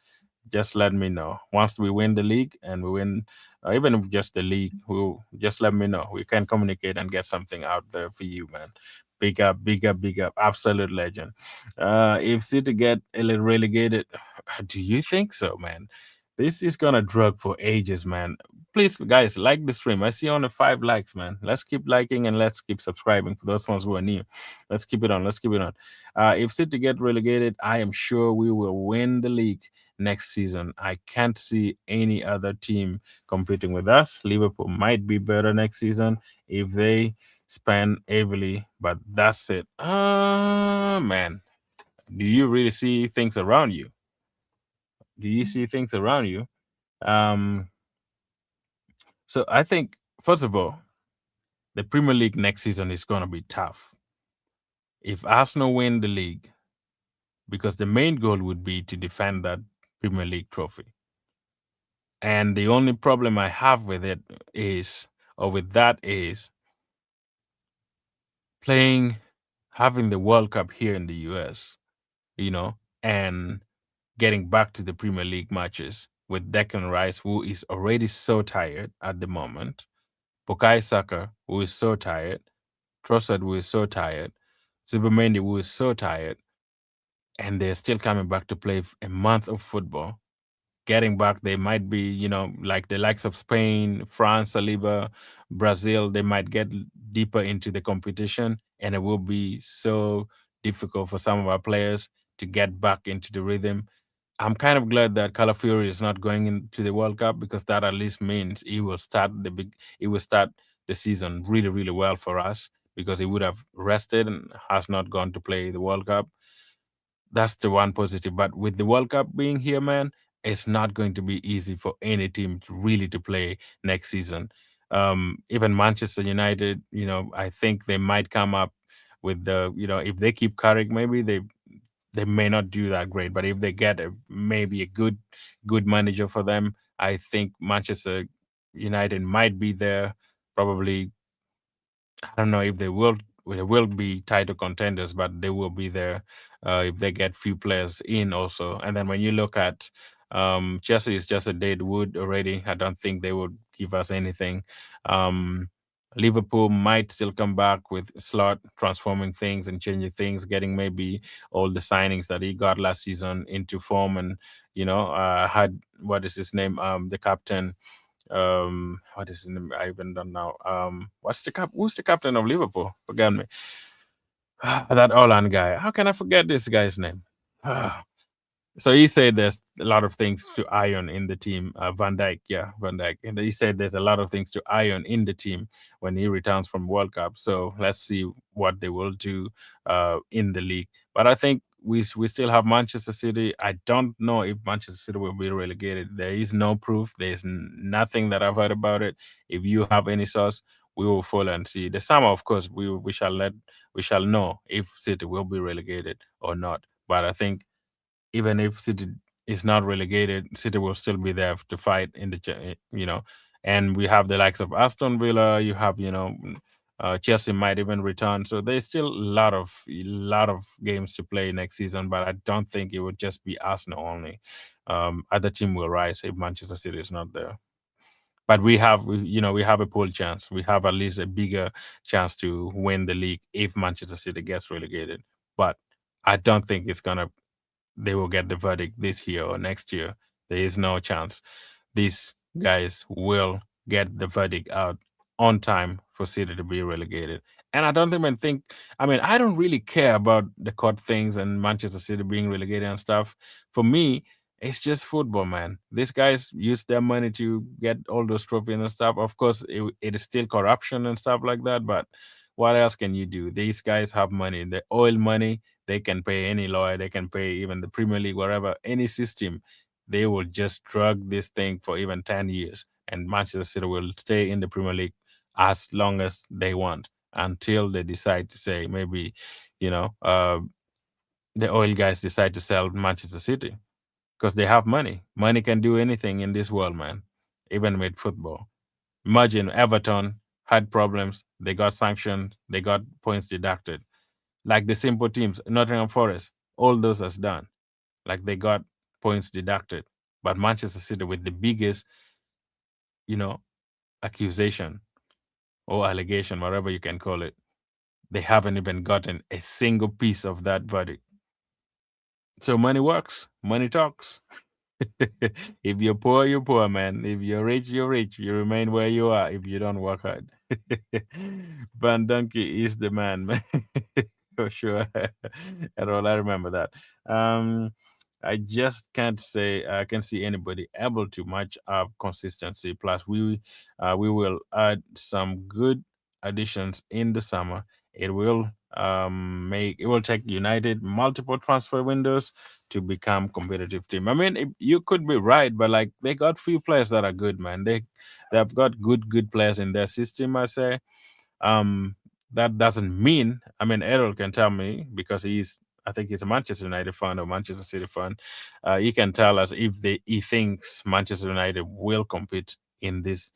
Just let me know. Once we win the league and we win, even if just the league, we'll just let me know. We can communicate and get something out there for you, man. Big up, big up, big up. Absolute legend. If City get relegated, do you think so, man? This is gonna drug for ages, man. Please, guys, like the stream. I see only 5 likes, man. Let's keep liking and let's keep subscribing for those ones who are new. Let's keep it on. Let's keep it on. If City get relegated, I am sure we will win the league next season. I can't see any other team competing with us. Liverpool might be better next season if they spend heavily, but that's it. Man, do you really see things around you? Do you see things around you? Um, so I think first of all, the Premier League next season is gonna be tough. If Arsenal win the league, because the main goal would be to defend that Premier League trophy. And the only problem I have with it is, or with that is, playing, having the World Cup here in the US, and getting back to the Premier League matches with Declan Rice, who is already so tired at the moment, Bukayo Saka, who is so tired, Trossard, who is so tired, Zubimendi, who is so tired, and they're still coming back to play a month of football. Getting back, they might be, like the likes of Spain, France, Saliba, Brazil, they might get deeper into the competition, and it will be so difficult for some of our players to get back into the rhythm. I'm kind of glad that Calafiori is not going into the World Cup because that at least means he will start the season really, really well for us because he would have rested and has not gone to play the World Cup. That's the one positive. But with the World Cup being here, man, it's not going to be easy for any team to really to play next season. Even Manchester United, I think they might come up with if they keep Carrick, maybe they may not do that great. But if they get maybe a good manager for them, I think Manchester United might be there. Probably, I don't know if they will be title contenders, but they will be there if they get few players in also. And then when you look at Chelsea is just a dead wood already. I don't think they would give us anything. Um, Liverpool might still come back with Slot transforming things and changing things, getting maybe all the signings that he got last season into form, and had what is his name? The captain. What is his name? I even don't know. What's the cap? Who's the captain of Liverpool? Forget me. That Holland guy. How can I forget this guy's name? So he said there's a lot of things to iron in the team. Van Dijk, yeah, Van Dijk. And he said there's a lot of things to iron in the team when he returns from World Cup. So let's see what they will do in the league. But I think we still have Manchester City. I don't know if Manchester City will be relegated. There is no proof. There's nothing that I've heard about it. If you have any source, we will follow and see. The summer, of course, we shall know if City will be relegated or not. But I think even if City is not relegated, City will still be there to fight in the And we have the likes of Aston Villa. You have Chelsea might even return. So there's still a lot of games to play next season. But I don't think it would just be Arsenal only. Other team will rise if Manchester City is not there. But we have a pool chance. We have at least a bigger chance to win the league if Manchester City gets relegated. But I don't think it's gonna they will get the verdict this year or next year. There is no chance these guys will get the verdict out on time for City to be relegated. And I don't even think, I mean, I don't really care about the court things and Manchester City being relegated and stuff. For me, it's just football, man. These guys use their money to get all those trophies and stuff. Of course, it is still corruption and stuff like that. But what else can you do? These guys have money, the oil money. They can pay any lawyer, they can pay even the Premier League, wherever, any system. They will just drug this thing for even 10 years. And Manchester City will stay in the Premier League as long as they want until they decide to say, maybe, you know, uh, the oil guys decide to sell Manchester City because they have money. Money can do anything in this world, man, even with football. Imagine Everton had problems, they got sanctioned, they got points deducted, like the simple teams, Nottingham Forest, all those is done. Like they got points deducted. But Manchester City with the biggest, you know, accusation or allegation, whatever you can call it, they haven't even gotten a single piece of that verdict. So money works, money talks. If you're poor, man. If you're rich, you're rich. You remain where you are if you don't work hard. Van Donkey is the man, man. For sure. And all I remember that. Um, I just can't say I can see anybody able to match up consistency. Plus, we will add some good additions in the summer. It will it will take United multiple transfer windows to become competitive team. I mean, you could be right, but like they got few players that are good, man. They've got good players in their system. I say, um, that doesn't mean. I mean, Errol can tell me because I think he's a Manchester United fan or Manchester City fan. He can tell us if he thinks Manchester United will compete in this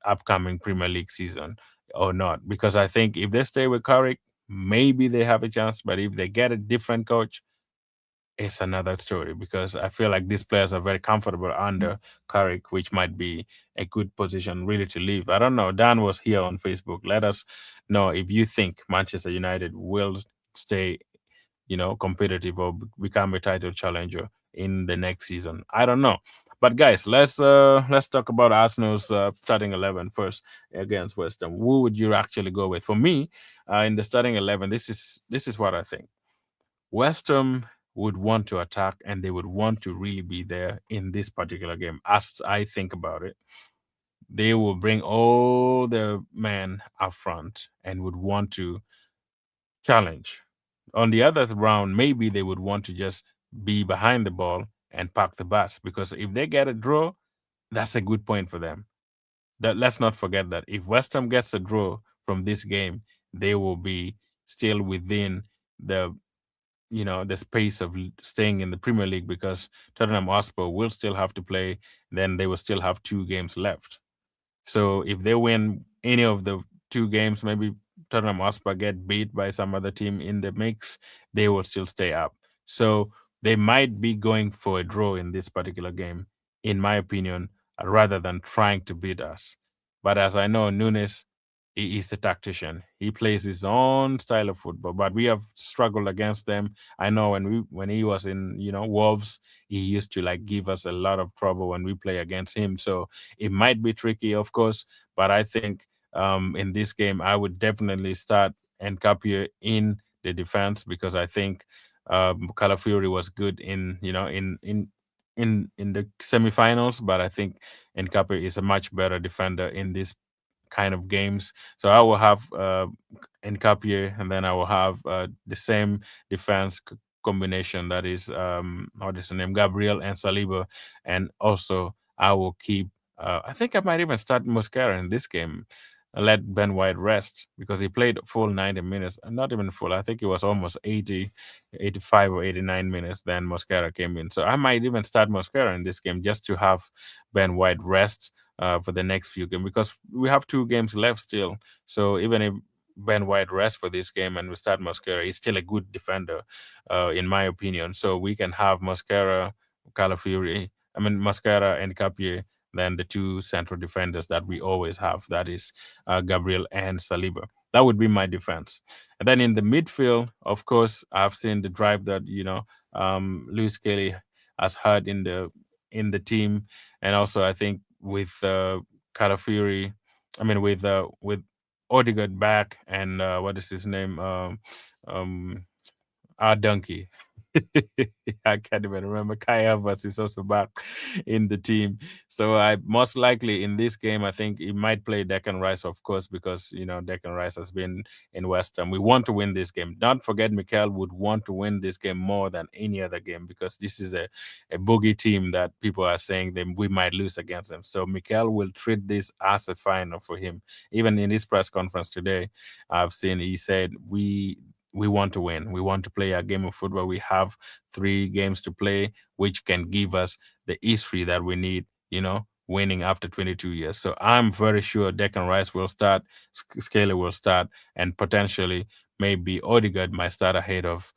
upcoming Premier League season or not. Because I think if they stay with Carrick, maybe they have a chance. But if they get a different coach, it's another story because I feel like these players are very comfortable under Carrick, which might be a good position really to leave. I don't know. Dan was here on Facebook. Let us know if you think Manchester United will stay, competitive or become a title challenger in the next season. I don't know. But guys, let's talk about Arsenal's starting 11 first against West Ham. Who would you actually go with? For me, in the starting 11, this is what I think. West Ham would want to attack and they would want to really be there in this particular game. As I think about it, they will bring all the men up front and would want to challenge. On the other round, maybe they would want to just be behind the ball and park the bus because if they get a draw, that's a good point for them. Let's not forget that if West Ham gets a draw from this game, they will be still within the the space of staying in the Premier League because Tottenham Hotspur will still have to play. Then they will still have 2 games left. So if they win any of the 2 games, maybe Tottenham Hotspur get beat by some other team in the mix, they will still stay up. So they might be going for a draw in this particular game, in my opinion, rather than trying to beat us. But as I know, Nunes, he is a tactician. He plays his own style of football. But we have struggled against them. I know when he was in Wolves, he used to like give us a lot of trouble when we play against him. So it might be tricky, of course. But I think in this game, I would definitely start Nkapia in the defense because I think Calafiori was good in the semifinals, but I think Nkapia is a much better defender in this kind of games. So I will have Nkapie, and then I will have the same defense combination that is what is the name, Gabriel and Saliba, and also I will keep. I think I might even start Mosquera in this game. Let Ben White rest because he played full 90 minutes, not even full. I think it was almost 80, 85 or 89 minutes. Then Mosquera came in. So I might even start Mosquera in this game just to have Ben White rest for the next few games because we have 2 games left still. So even if Ben White rests for this game and we start Mosquera, he's still a good defender, in my opinion. So we can have Mosquera, Calafiori, Mosquera and Capier, then the 2 central defenders that we always have. That is Gabriel and Saliba. That would be my defense. And then in the midfield, of course, I've seen the drive that Luis Kelly has had in the team, and also I think with Calafiori, with Odegaard back and what is his name, um, our donkey. I can't even remember. Kai Havertz is also back in the team. So I most likely in this game, I think he might play Declan Rice, of course, because Declan Rice has been in West Ham. We want to win this game. Don't forget, Mikel would want to win this game more than any other game because this is a boogie team that people are saying that we might lose against them. So Mikel will treat this as a final for him. Even in his press conference today, I've seen he said we want to win. We want to play a game of football. We have 3 games to play, which can give us the history that we need, winning after 22 years. So I'm very sure Declan Rice will start, Scaly will start, and potentially maybe Odegaard might start ahead of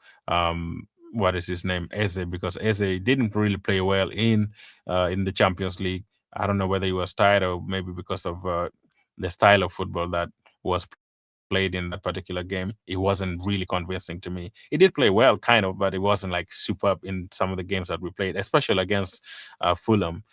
what is his name, Eze, because Eze didn't really play well in the Champions League. I don't know whether he was tired or maybe because of the style of football that was played in that particular game. It wasn't really convincing to me. He did play well, kind of, but it wasn't like superb in some of the games that we played, especially against Fulham,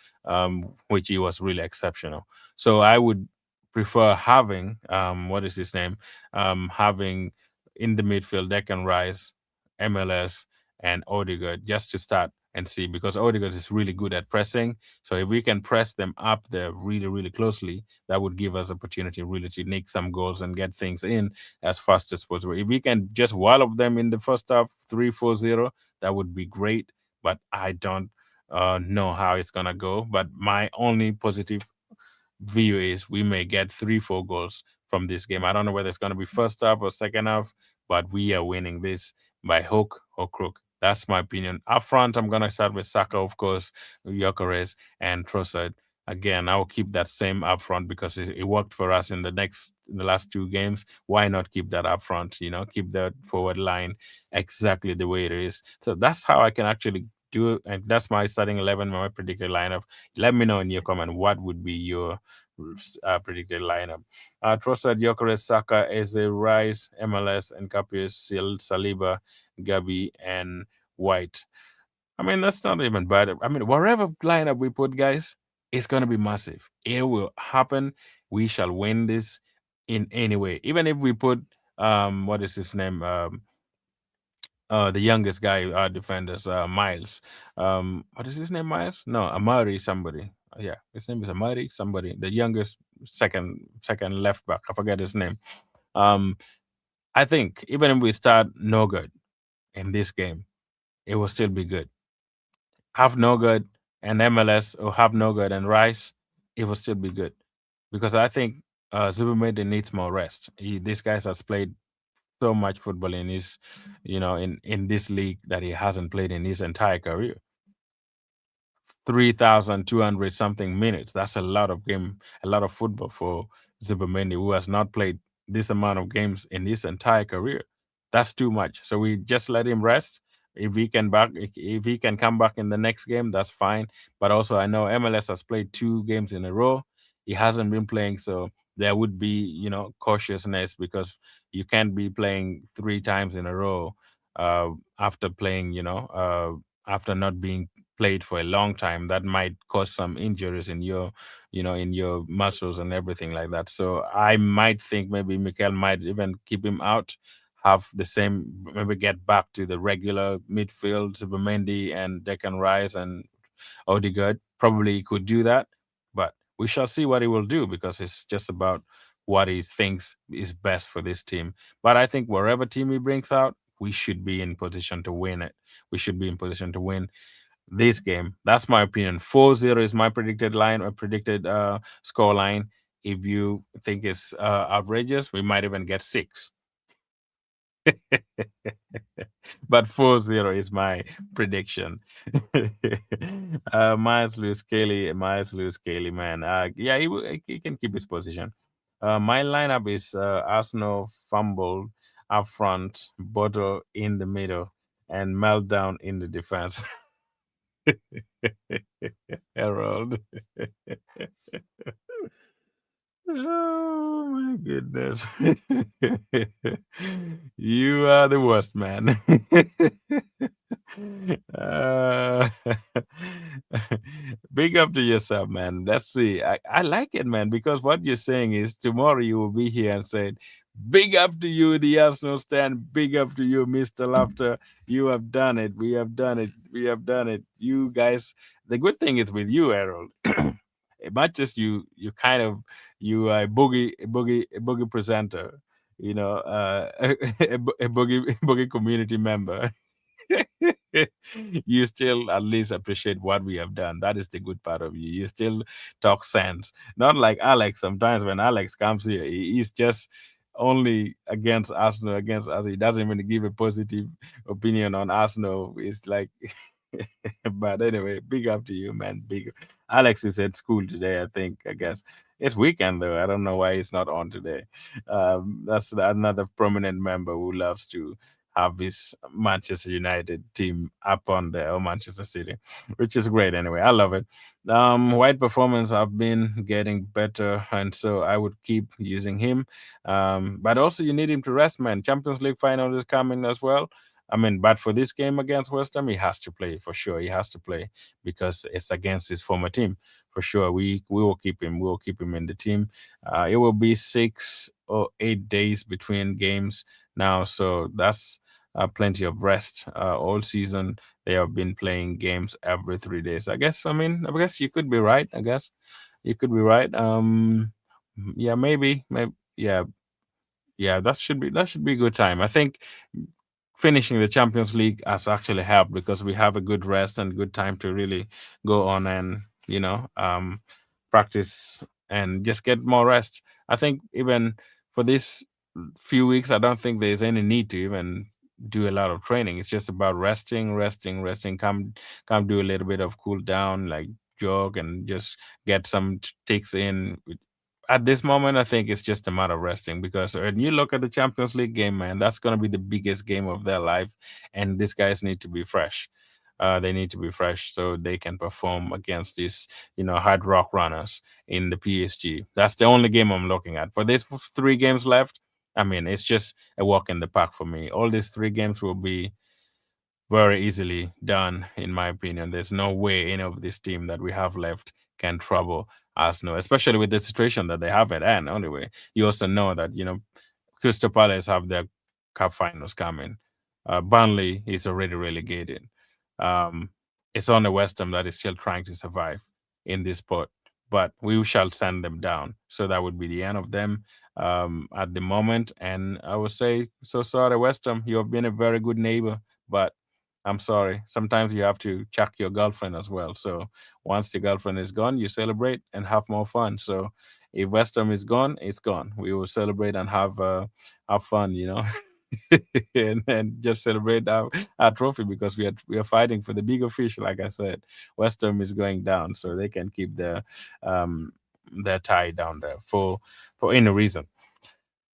which he was really exceptional. So I would prefer having what is his name, having in the midfield Declan Rice, MLS, and Odegaard just to start and see because Odegaard is really good at pressing. So if we can press them up there really, really closely, that would give us opportunity really to nick some goals and get things in as fast as possible. If we can just wallop them in the first half 3-4-0, that would be great. But I don't know how it's gonna go. But my only positive view is we may get 3-4 goals from this game. I don't know whether it's gonna be first half or second half, but we are winning this by hook or crook. That's my opinion. Up front, I'm gonna start with Saka, of course, Gyökeres, and Trossard. Again, I will keep that same up front because it worked for us in the last 2 games. Why not keep that up front? Keep that forward line exactly the way it is. So that's how I can actually do it, and that's my starting 11, my predicted lineup. Let me know in your comment what would be your predicted lineup. Trossard, Gyökeres, Saka, Eze, Rice, MLS, and Saliba, Gabi, and White. That's not even bad. Wherever lineup we put, guys, it's gonna be massive. It will happen. We shall win this in any way. Even if we put what is his name? The youngest guy, our defenders, Miles. What is his name? Miles? No, Amari somebody. Yeah, his name is Amari somebody. The youngest second left back. I forget his name. Um, I think even if we start no good in this game, it will still be good. Have no good and MLS or have no good and Rice, it will still be good because I think Zubimendi needs more rest. This guy has played so much football in his, in this league that he hasn't played in his entire career. 3,200 something minutes. That's a lot of a lot of football for Zubimendi, who has not played this amount of games in his entire career. That's too much. So we just let him rest. If he can come back in the next game, that's fine. But also, I know MLS has played 2 games in a row. He hasn't been playing, so there would be cautiousness because you can't be playing 3 times in a row after playing after not being played for a long time. That might cause some injuries in your in your muscles and everything like that. So I might think maybe Mikel might even keep him out, have the same, maybe get back to the regular midfield, Supermendi and Declan Rice and Odegaard. Probably he could do that, but we shall see what he will do because it's just about what he thinks is best for this team. But I think wherever team he brings out, we should be in position to win it. We should be in position to win this game. That's my opinion. 4-0 is my predicted line or predicted score line. If you think it's outrageous, we might even get 6. But 4-0 is my prediction. Miles Lewis Kelly, man. Yeah, he can keep his position. My lineup is Arsenal fumble up front, Bodo in the middle, and Meltdown in the defense. Harold. Oh my goodness. You are the worst, man. uh, Big up to yourself, man. Let's see. I like it, man, because what you're saying is tomorrow you will be here and say, big up to you, the Arsenal stand. Big up to you, Mr. Laughter. You have done it. We have done it. We have done it. You guys, the good thing is with you, Harold. Not just you kind of you are a boogie presenter, a boogie community member. You still at least appreciate what we have done. That is the good part of you. You still talk sense, not like Alex. Sometimes when Alex comes here, he's just only against Arsenal, against us. He doesn't even give a positive opinion on Arsenal. It's like but anyway, big up to you, man. Big. Alex is at school today, I think. I guess it's weekend though. I don't know why he's not on today. That's another prominent member who loves to have his Manchester United team up on there, or Manchester City, which is great. Anyway, I love it. White performance have been getting better, and so I would keep using him. But also, you need him to rest, man. Champions League final is coming as well. I mean, but for this game against West Ham, he has to play for sure. He has to play because it's against his former team for sure. We will keep him. We will keep him in the team. It will be 6 or 8 days between games now, so that's plenty of rest. All season they have been playing games every 3 days. I guess. I mean, I guess you could be right. I guess you could be right. Yeah, maybe, yeah, yeah. That should be a good time. I think finishing the Champions League has actually helped because we have a good rest and good time to really go on and practice and just get more rest. I think even for this few weeks, I don't think there's any need to even do a lot of training. It's just about resting, resting, resting. Come do a little bit of cool down, like jog and just get some ticks in. At this moment, I think it's just a matter of resting because when you look at the Champions League game, man, that's going to be the biggest game of their life, and these guys need to be fresh. They need to be fresh so they can perform against these, hard rock runners in the PSG. That's the only game I'm looking at. For these 3 games left, I mean, it's just a walk in the park for me. All these 3 games will be very easily done, in my opinion. There's no way any of this team that we have left can trouble Arsenal, especially with the situation that they have at hand. Anyway, you also know that Crystal Palace have their cup finals coming. Burnley is already relegated. Um, it's only West Ham that is still trying to survive in this spot, but we shall send them down. So that would be the end of them at the moment. And I would say, so sorry, West Ham. You have been a very good neighbor, but I'm sorry. Sometimes you have to chuck your girlfriend as well. So once the girlfriend is gone, you celebrate and have more fun. So if West Ham is gone, it's gone. We will celebrate and have fun, and just celebrate our trophy because we are fighting for the bigger fish. Like I said, West Ham is going down, so they can keep um their tie down there for any reason.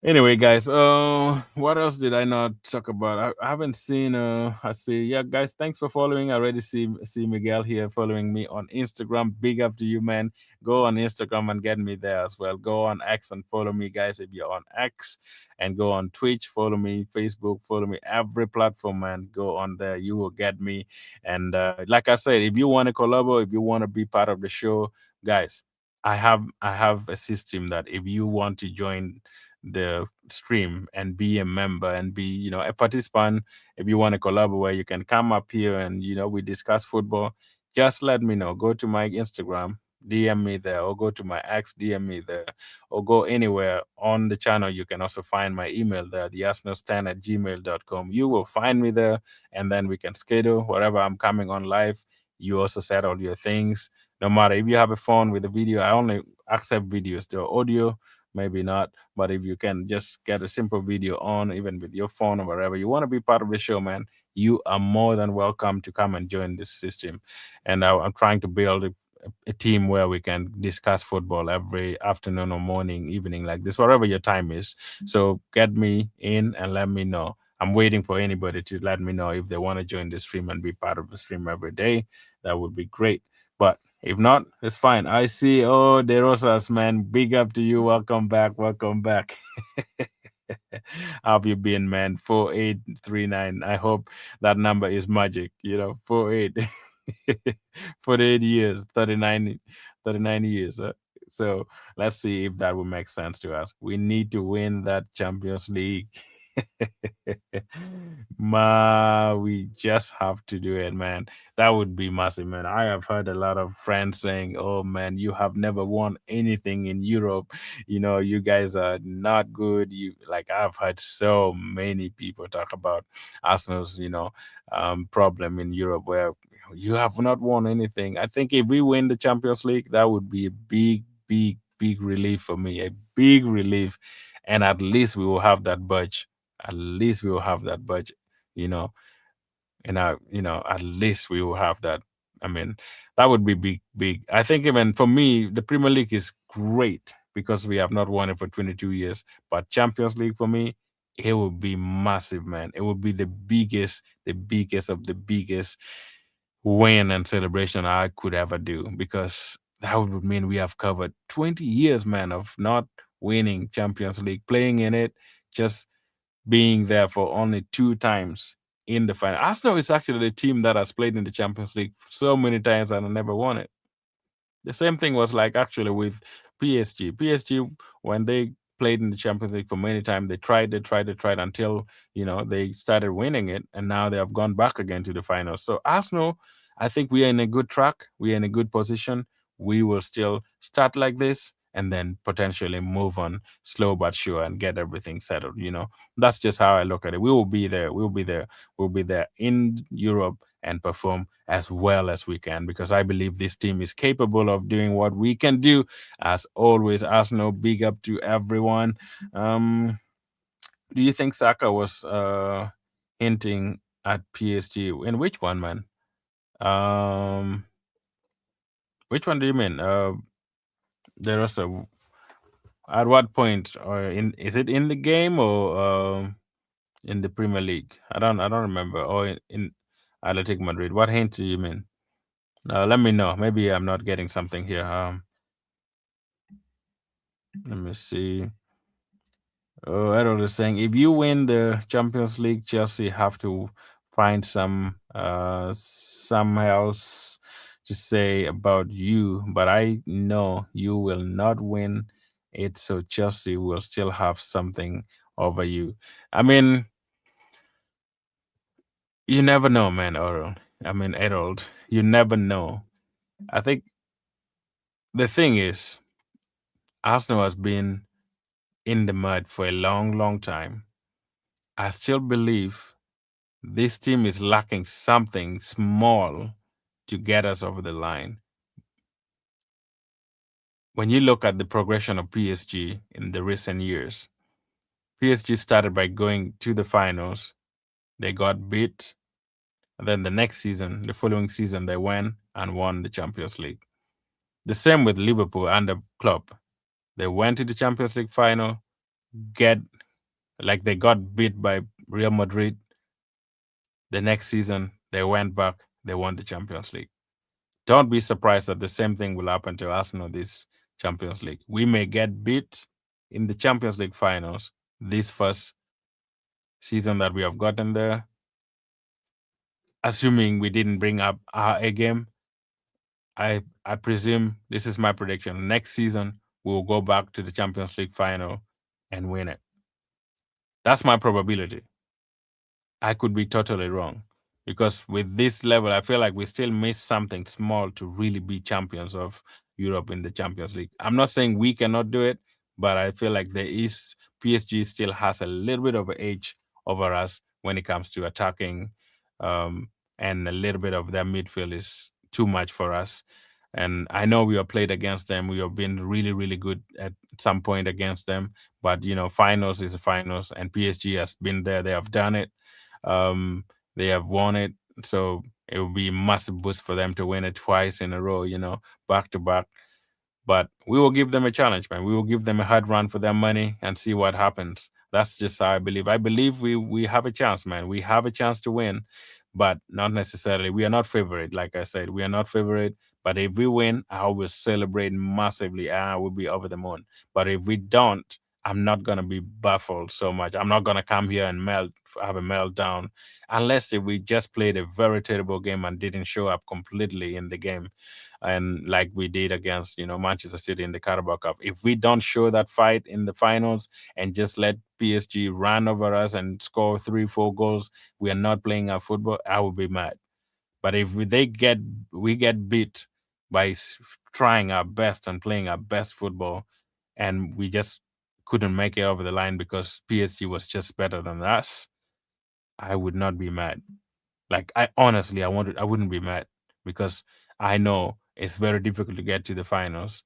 Anyway, guys, what else did I not talk about? I haven't seen. I see. Yeah, guys, thanks for following. I already see Miguel here following me on Instagram. Big up to you, man. Go on Instagram and get me there as well. Go on X and follow me, guys. If you're on X, and go on Twitch, follow me. Facebook, follow me. Every platform, man. Go on there. You will get me. And like I said, if you want to collaborate, if you want to be part of the show, guys, I have a system that if you want to join the stream and be a member and be a participant, if you want to collaborate, you can come up here and we discuss football. Just let me know. Go to my Instagram, DM me there, or go to my X, DM me there, or go anywhere on the channel. You can also find my email there, the arsenalstand@gmail.com. You will find me there, and then we can schedule wherever I'm coming on live. You also set all your things. No matter if you have a phone with a video, I only accept videos. The audio, maybe not. But if you can just get a simple video on, even with your phone or wherever you want to be part of the show, man, you are more than welcome to come and join this system. And I'm trying to build a team where we can discuss football every afternoon or morning, evening, like this, wherever your time is. So get me in and let me know. I'm waiting for anybody to let me know if they want to join the stream and be part of the stream every day. That would be great. But if not, it's fine. I see. Oh, De Rosas, man. Big up to you. Welcome back. Welcome back. How have you been, man? 4839. I hope that number is magic. 48. 48 years, 39 years. So let's see if that will make sense to us. We need to win that Champions League. We just have to do it, man. That would be massive, man. I have heard a lot of friends saying, "Oh, man, you have never won anything in Europe. You guys are not good." I've heard so many people talk about Arsenal's, problem in Europe where you have not won anything. I think if we win the Champions League, that would be a big, big, big relief for me. A big relief, and at least we will have that budge. At least we will have that budget, you know, at least we will have that. I mean, that would be big, big. I think even for me, the Premier League is great because we have not won it for 22 years. But Champions League for me, it would be massive, man. It would be the biggest of the biggest win and celebration I could ever do because that would mean we have covered 20 years, man, of not winning Champions League, playing in it, just being there for only two times in the final. Arsenal is actually the team that has played in the Champions League so many times and never won it. The same thing was like actually with PSG. PSG, when they played in the Champions League for many times, they tried until they started winning it, and now they have gone back again to the finals. So Arsenal, I think we are in a good track. We are in a good position. We will still start like this and then potentially move on slow but sure and get everything settled. That's just how I look at it. We will be there. We'll be there. We'll be there in Europe and perform as well as we can because I believe this team is capable of doing what we can do. As always, Arsenal, big up to everyone. Um, do you think Saka was hinting at PSG? In which one, man? Um, which one do you mean? There was a at what point, or is it in the game or in the Premier League? I don't remember. Or in Athletic Madrid. What hint do you mean? Let me know. Maybe I'm not getting something here. Let me see. Oh, Errol is saying if you win the Champions League, Chelsea have to find some else to say about you. But I know you will not win it, so Chelsea will still have something over you. I mean, you never know, man, Errol. I mean, Errol, you never know. I think the thing is, Arsenal has been in the mud for a long, long time. I still believe this team is lacking something small to get us over the line. When you look at the progression of PSG in the recent years, PSG started by going to the finals. They got beat. And then the next season, the following season, they went and won the Champions League. The same with Liverpool under Klopp. They went to the Champions League final. get like they got beat by Real Madrid. The next season, they went back, they won the Champions League. Don't be surprised that the same thing will happen to Arsenal this Champions League. We may get beat in the Champions League finals this first season that we have gotten there, assuming we didn't bring up our A game. I presume this is my prediction. Next season, we'll go back to the Champions League final and win it. That's my probability. I could be totally wrong because with this level, I feel like we still miss something small to really be champions of Europe in the Champions League. I'm not saying we cannot do it, but I feel like there is PSG still has a little bit of an edge over us when it comes to attacking, um, and a little bit of their midfield is too much for us. And I know we have played against them. We have been really, really good at some point against them. But finals is a finals, and PSG has been there. They have done it. Um, they have won it, so it will be a massive boost for them to win it twice in a row. Back to back. But we will give them a challenge, man. We will give them a hard run for their money and see what happens. That's just how I believe. I believe we have a chance, man. We have a chance to win, but not necessarily. We are not favorite, like I said. We are not favorite. But if we win, I will celebrate massively. I will be over the moon. But if we don't, I'm not gonna be baffled so much. I'm not gonna come here and have a meltdown, unless if we just played a very terrible game and didn't show up completely in the game, and like we did against Manchester City in the Carabao Cup. If we don't show that fight in the finals and just let PSG run over us and score 3-4 goals, we are not playing our football. I will be mad. But if we get beat by trying our best and playing our best football, and we just couldn't make it over the line because PSG was just better than us, I would not be mad. Like I honestly, I wouldn't be mad because I know it's very difficult to get to the finals.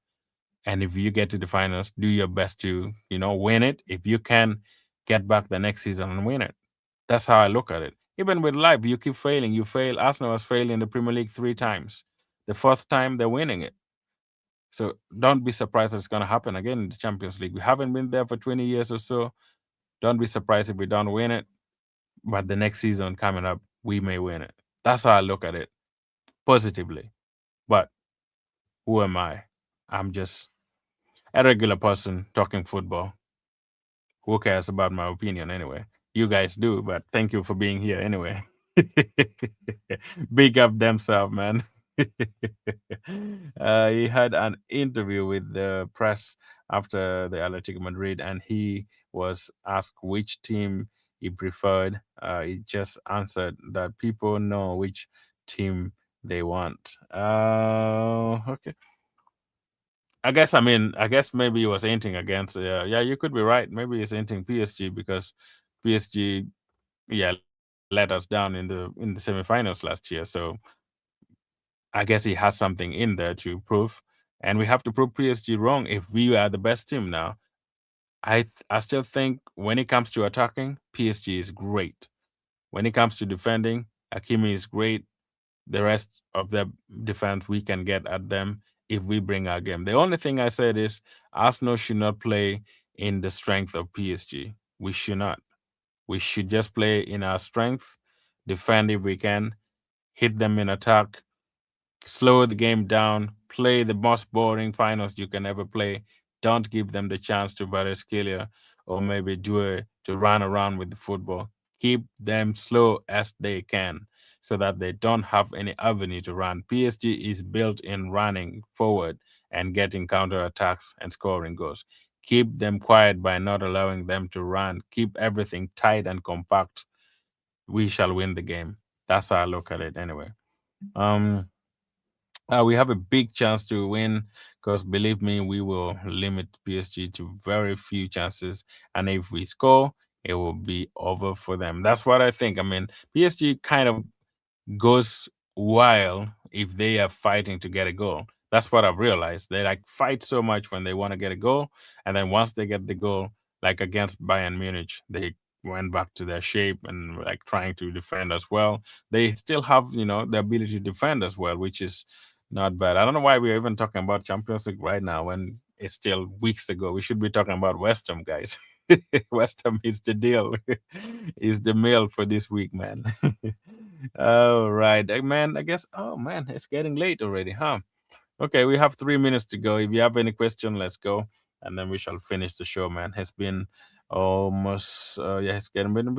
And if you get to the finals, do your best to win it. If you can, get back the next season and win it. That's how I look at it. Even with life, you keep failing. You fail. Arsenal has failed in the Premier League 3 times. The fourth time, they're winning it. So don't be surprised that it's going to happen again in the Champions League. We haven't been there for 20 years or so. Don't be surprised if we don't win it. But the next season coming up, we may win it. That's how I look at it positively. But who am I? I'm just a regular person talking football. Who cares about my opinion anyway? You guys do, but thank you for being here anyway. Big up themselves, man. He had an interview with the press after the Atletico Madrid, and he was asked which team he preferred. He just answered that people know which team they want. Okay. I guess maybe he was hinting against. Yeah, you could be right. Maybe he's hinting PSG because PSG, yeah, let us down in the semifinals last year. So I guess he has something in there to prove, and we have to prove PSG wrong if we are the best team now. I still think when it comes to attacking, PSG is great. When it comes to defending, Hakimi is great. The rest of the defense we can get at them if we bring our game. The only thing I said is Arsenal should not play in the strength of PSG. We should not. We should just play in our strength, defend if we can, hit them in attack, slow the game down, play the most boring finals you can ever play. Don't give them the chance to Varaskelia or maybe Due to run around with the football. Keep them slow as they can so that they don't have any avenue to run. PSG is built in running forward and getting counter attacks and scoring goals. Keep them quiet by not allowing them to run. Keep everything tight and compact. We shall win the game. That's how I look at it anyway. Um, we have a big chance to win because believe me, we will limit PSG to very few chances. And if we score, it will be over for them. That's what I think. I mean, PSG kind of goes wild if they are fighting to get a goal. That's what I've realized. They like fight so much when they want to get a goal, and then once they get the goal, like against Bayern Munich, they went back to their shape and like trying to defend as well. They still have, the ability to defend as well, which is not bad. I don't know why we're even talking about Champions League right now when it's still weeks ago. We should be talking about West Ham, guys. West Ham is the deal. Is the meal for this week, man. All right, man. I guess. Oh man, it's getting late already, huh? Okay, we have 3 minutes to go. If you have any question, let's go, and then we shall finish the show, man. It's been almost yeah, it's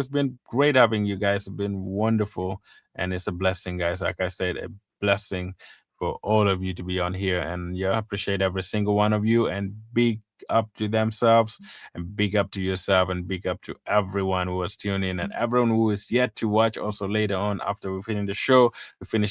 been great having you guys. It's been wonderful, and it's a blessing, guys. Like I said, a blessing for all of you to be on here, and yeah, I appreciate every single one of you, and big up to themselves, and big up to yourself, and big up to everyone who was tuning in, and everyone who is yet to watch. Also later on, after we finish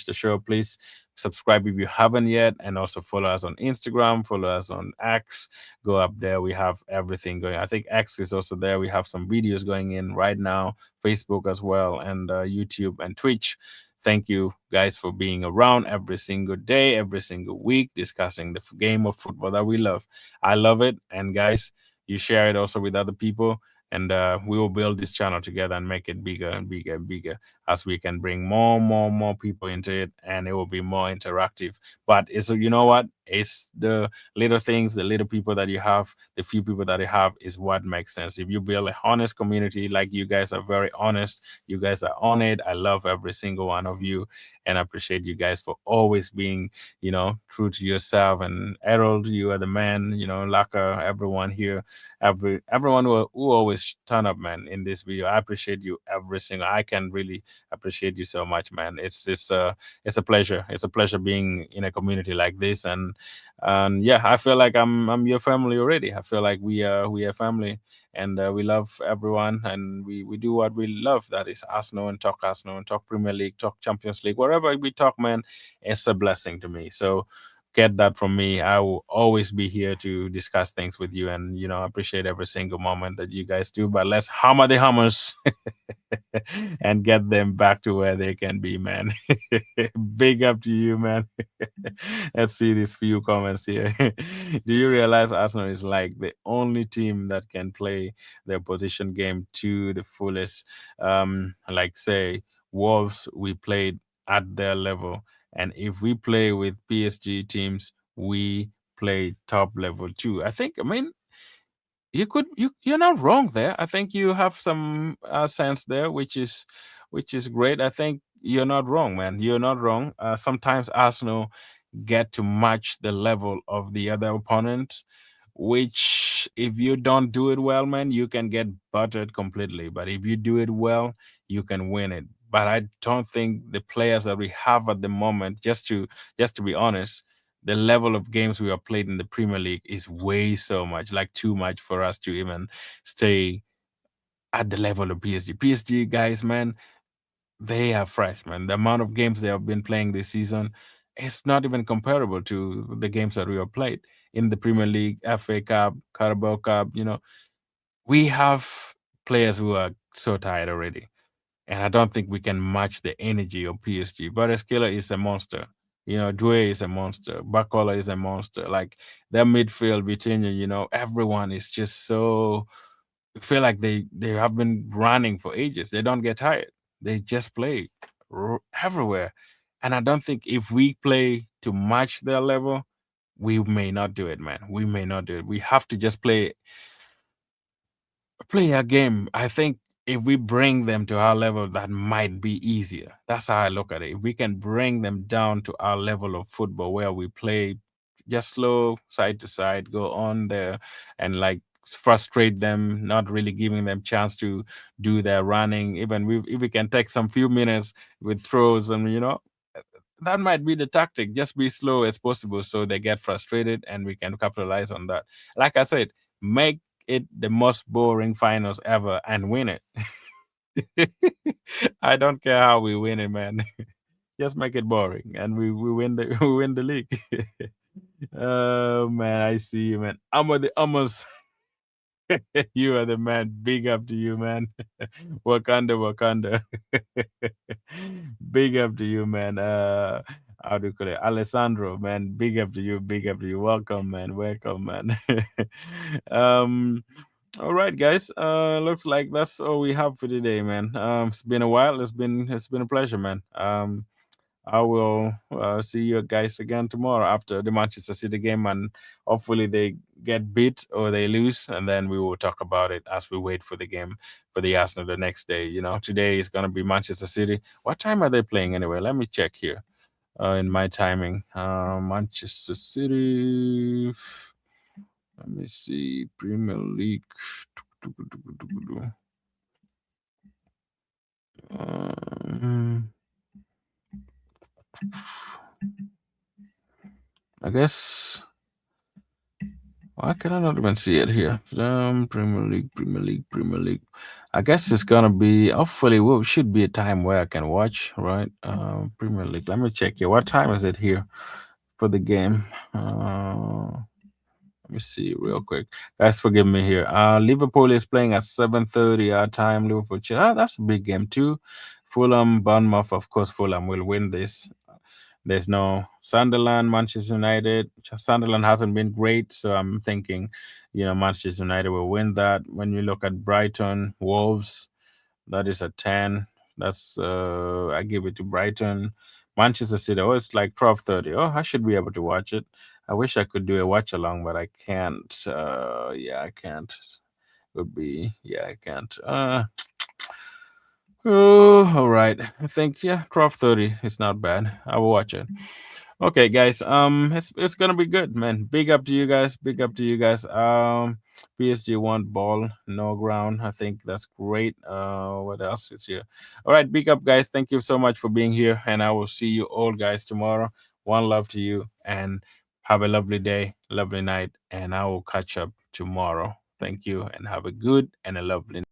the show, please subscribe if you haven't yet, and also follow us on Instagram, follow us on X. Go up there, we have everything going. I think X is also there. We have some videos going in right now, Facebook as well, and YouTube and Twitch. Thank you guys for being around every single day, every single week, discussing the game of football that we love. I love it, and guys, you share it also with other people, and we will build this channel together and make it bigger and bigger and bigger as we can bring more people into it, and it will be more interactive. But it's, you know what, it's the little things, the little people that you have, the few people that you have, is what makes sense. If you build a honest community, like you guys are very honest, you guys are on it. I love every single one of you, and I appreciate you guys for always being, true to yourself. And Errol, you are the man, Laka, everyone here, everyone who always turn up, man, in this video. I appreciate you every single. I can really appreciate you so much, man. It's a pleasure. It's a pleasure being in a community like this, and yeah, I feel like I'm your family already. I feel like we are family, and we love everyone, and we do what we love. That is Arsenal and talk Premier League, talk Champions League, wherever we talk, man. It's a blessing to me. So get that from me. I will always be here to discuss things with you, and appreciate every single moment that you guys do. But let's hammer the hammers and get them back to where they can be, man. Big up to you, man. Let's see these few comments here. Do you realize Arsenal is like the only team that can play their position game to the fullest? Like say Wolves, we played at their level, and if we play with PSG teams, we play top level too. I mean, you're not wrong there. I think you have some sense there, which is great. I think you're not wrong, man. You're not wrong. Sometimes Arsenal get to match the level of the other opponent, which if you don't do it well, man, you can get buttered completely. But if you do it well, you can win it. But I don't think the players that we have at the moment, just to be honest, the level of games we have played in the Premier League is way so much, like too much for us to even stay at the level of PSG. PSG guys, man, they are fresh, man. The amount of games they have been playing this season is not even comparable to the games that we have played in the Premier League, FA Cup, Carabao Cup. We have players who are so tired already, and I don't think we can match the energy of PSG. Killer is a monster. Dway is a monster. Bakola is a monster. Like their midfield, Vitinha, everyone is just so feel like they have been running for ages. They don't get tired. They just play everywhere. And I don't think if we play to match their level, we may not do it, man. We may not do it. We have to just play a game. I think if we bring them to our level, that might be easier. That's how I look at it. If we can bring them down to our level of football where we play just slow, side to side, go on there and like frustrate them, not really giving them chance to do their running. Even if we can take some few minutes with throws, and that might be the tactic. Just be slow as possible so they get frustrated, and we can capitalize on that. Like I said, make it the most boring finals ever and win it. I don't care how we win it, man. Just make it boring, and we win the we win the league. Oh man, I see you, man. I'm the almost. You are the man. Big up to you, man. Wakanda, Wakanda. Big up to you, man. How do you call it? Alessandro, man. Big up to you. Big up to you. Welcome, man. Welcome, man. um, all right, guys. Looks like that's all we have for today, man. It's been a while. It's been a pleasure, man. I will see you guys again tomorrow after the Manchester City game, and hopefully they get beat or they lose, and then we will talk about it as we wait for the game for the Arsenal the next day. Today is gonna be Manchester City. What time are they playing anyway? Let me check here in my timing. Manchester City. Let me see. Premier League. Um, I guess. Why can I not even see it here? Premier League, Premier League, Premier League. I guess it's gonna be. Hopefully, well, should be a time where I can watch, right? Premier League. Let me check here. What time is it here for the game? Let me see real quick. Guys, forgive me here. Liverpool is playing at 7:30 our time. Liverpool. That's a big game too. Fulham, Bournemouth. Of course, Fulham will win this. There's no Sunderland, Manchester United. Sunderland hasn't been great, so I'm thinking, Manchester United will win that. When you look at Brighton, Wolves, that is a 10. That's I give it to Brighton. Manchester City. Oh, it's like 12:30. Oh, I should be able to watch it. I wish I could do a watch along, but I can't. Yeah, I can't. Would be yeah, I can't. Oh, all right. I think yeah, 12:30 is not bad. I will watch it. Okay, guys. It's gonna be good, man. Big up to you guys. Big up to you guys. PSG won ball, no ground. I think that's great. What else is here? All right, big up, guys. Thank you so much for being here, and I will see you all, guys, tomorrow. One love to you, and have a lovely day, lovely night, and I will catch up tomorrow. Thank you, and have a good and a lovely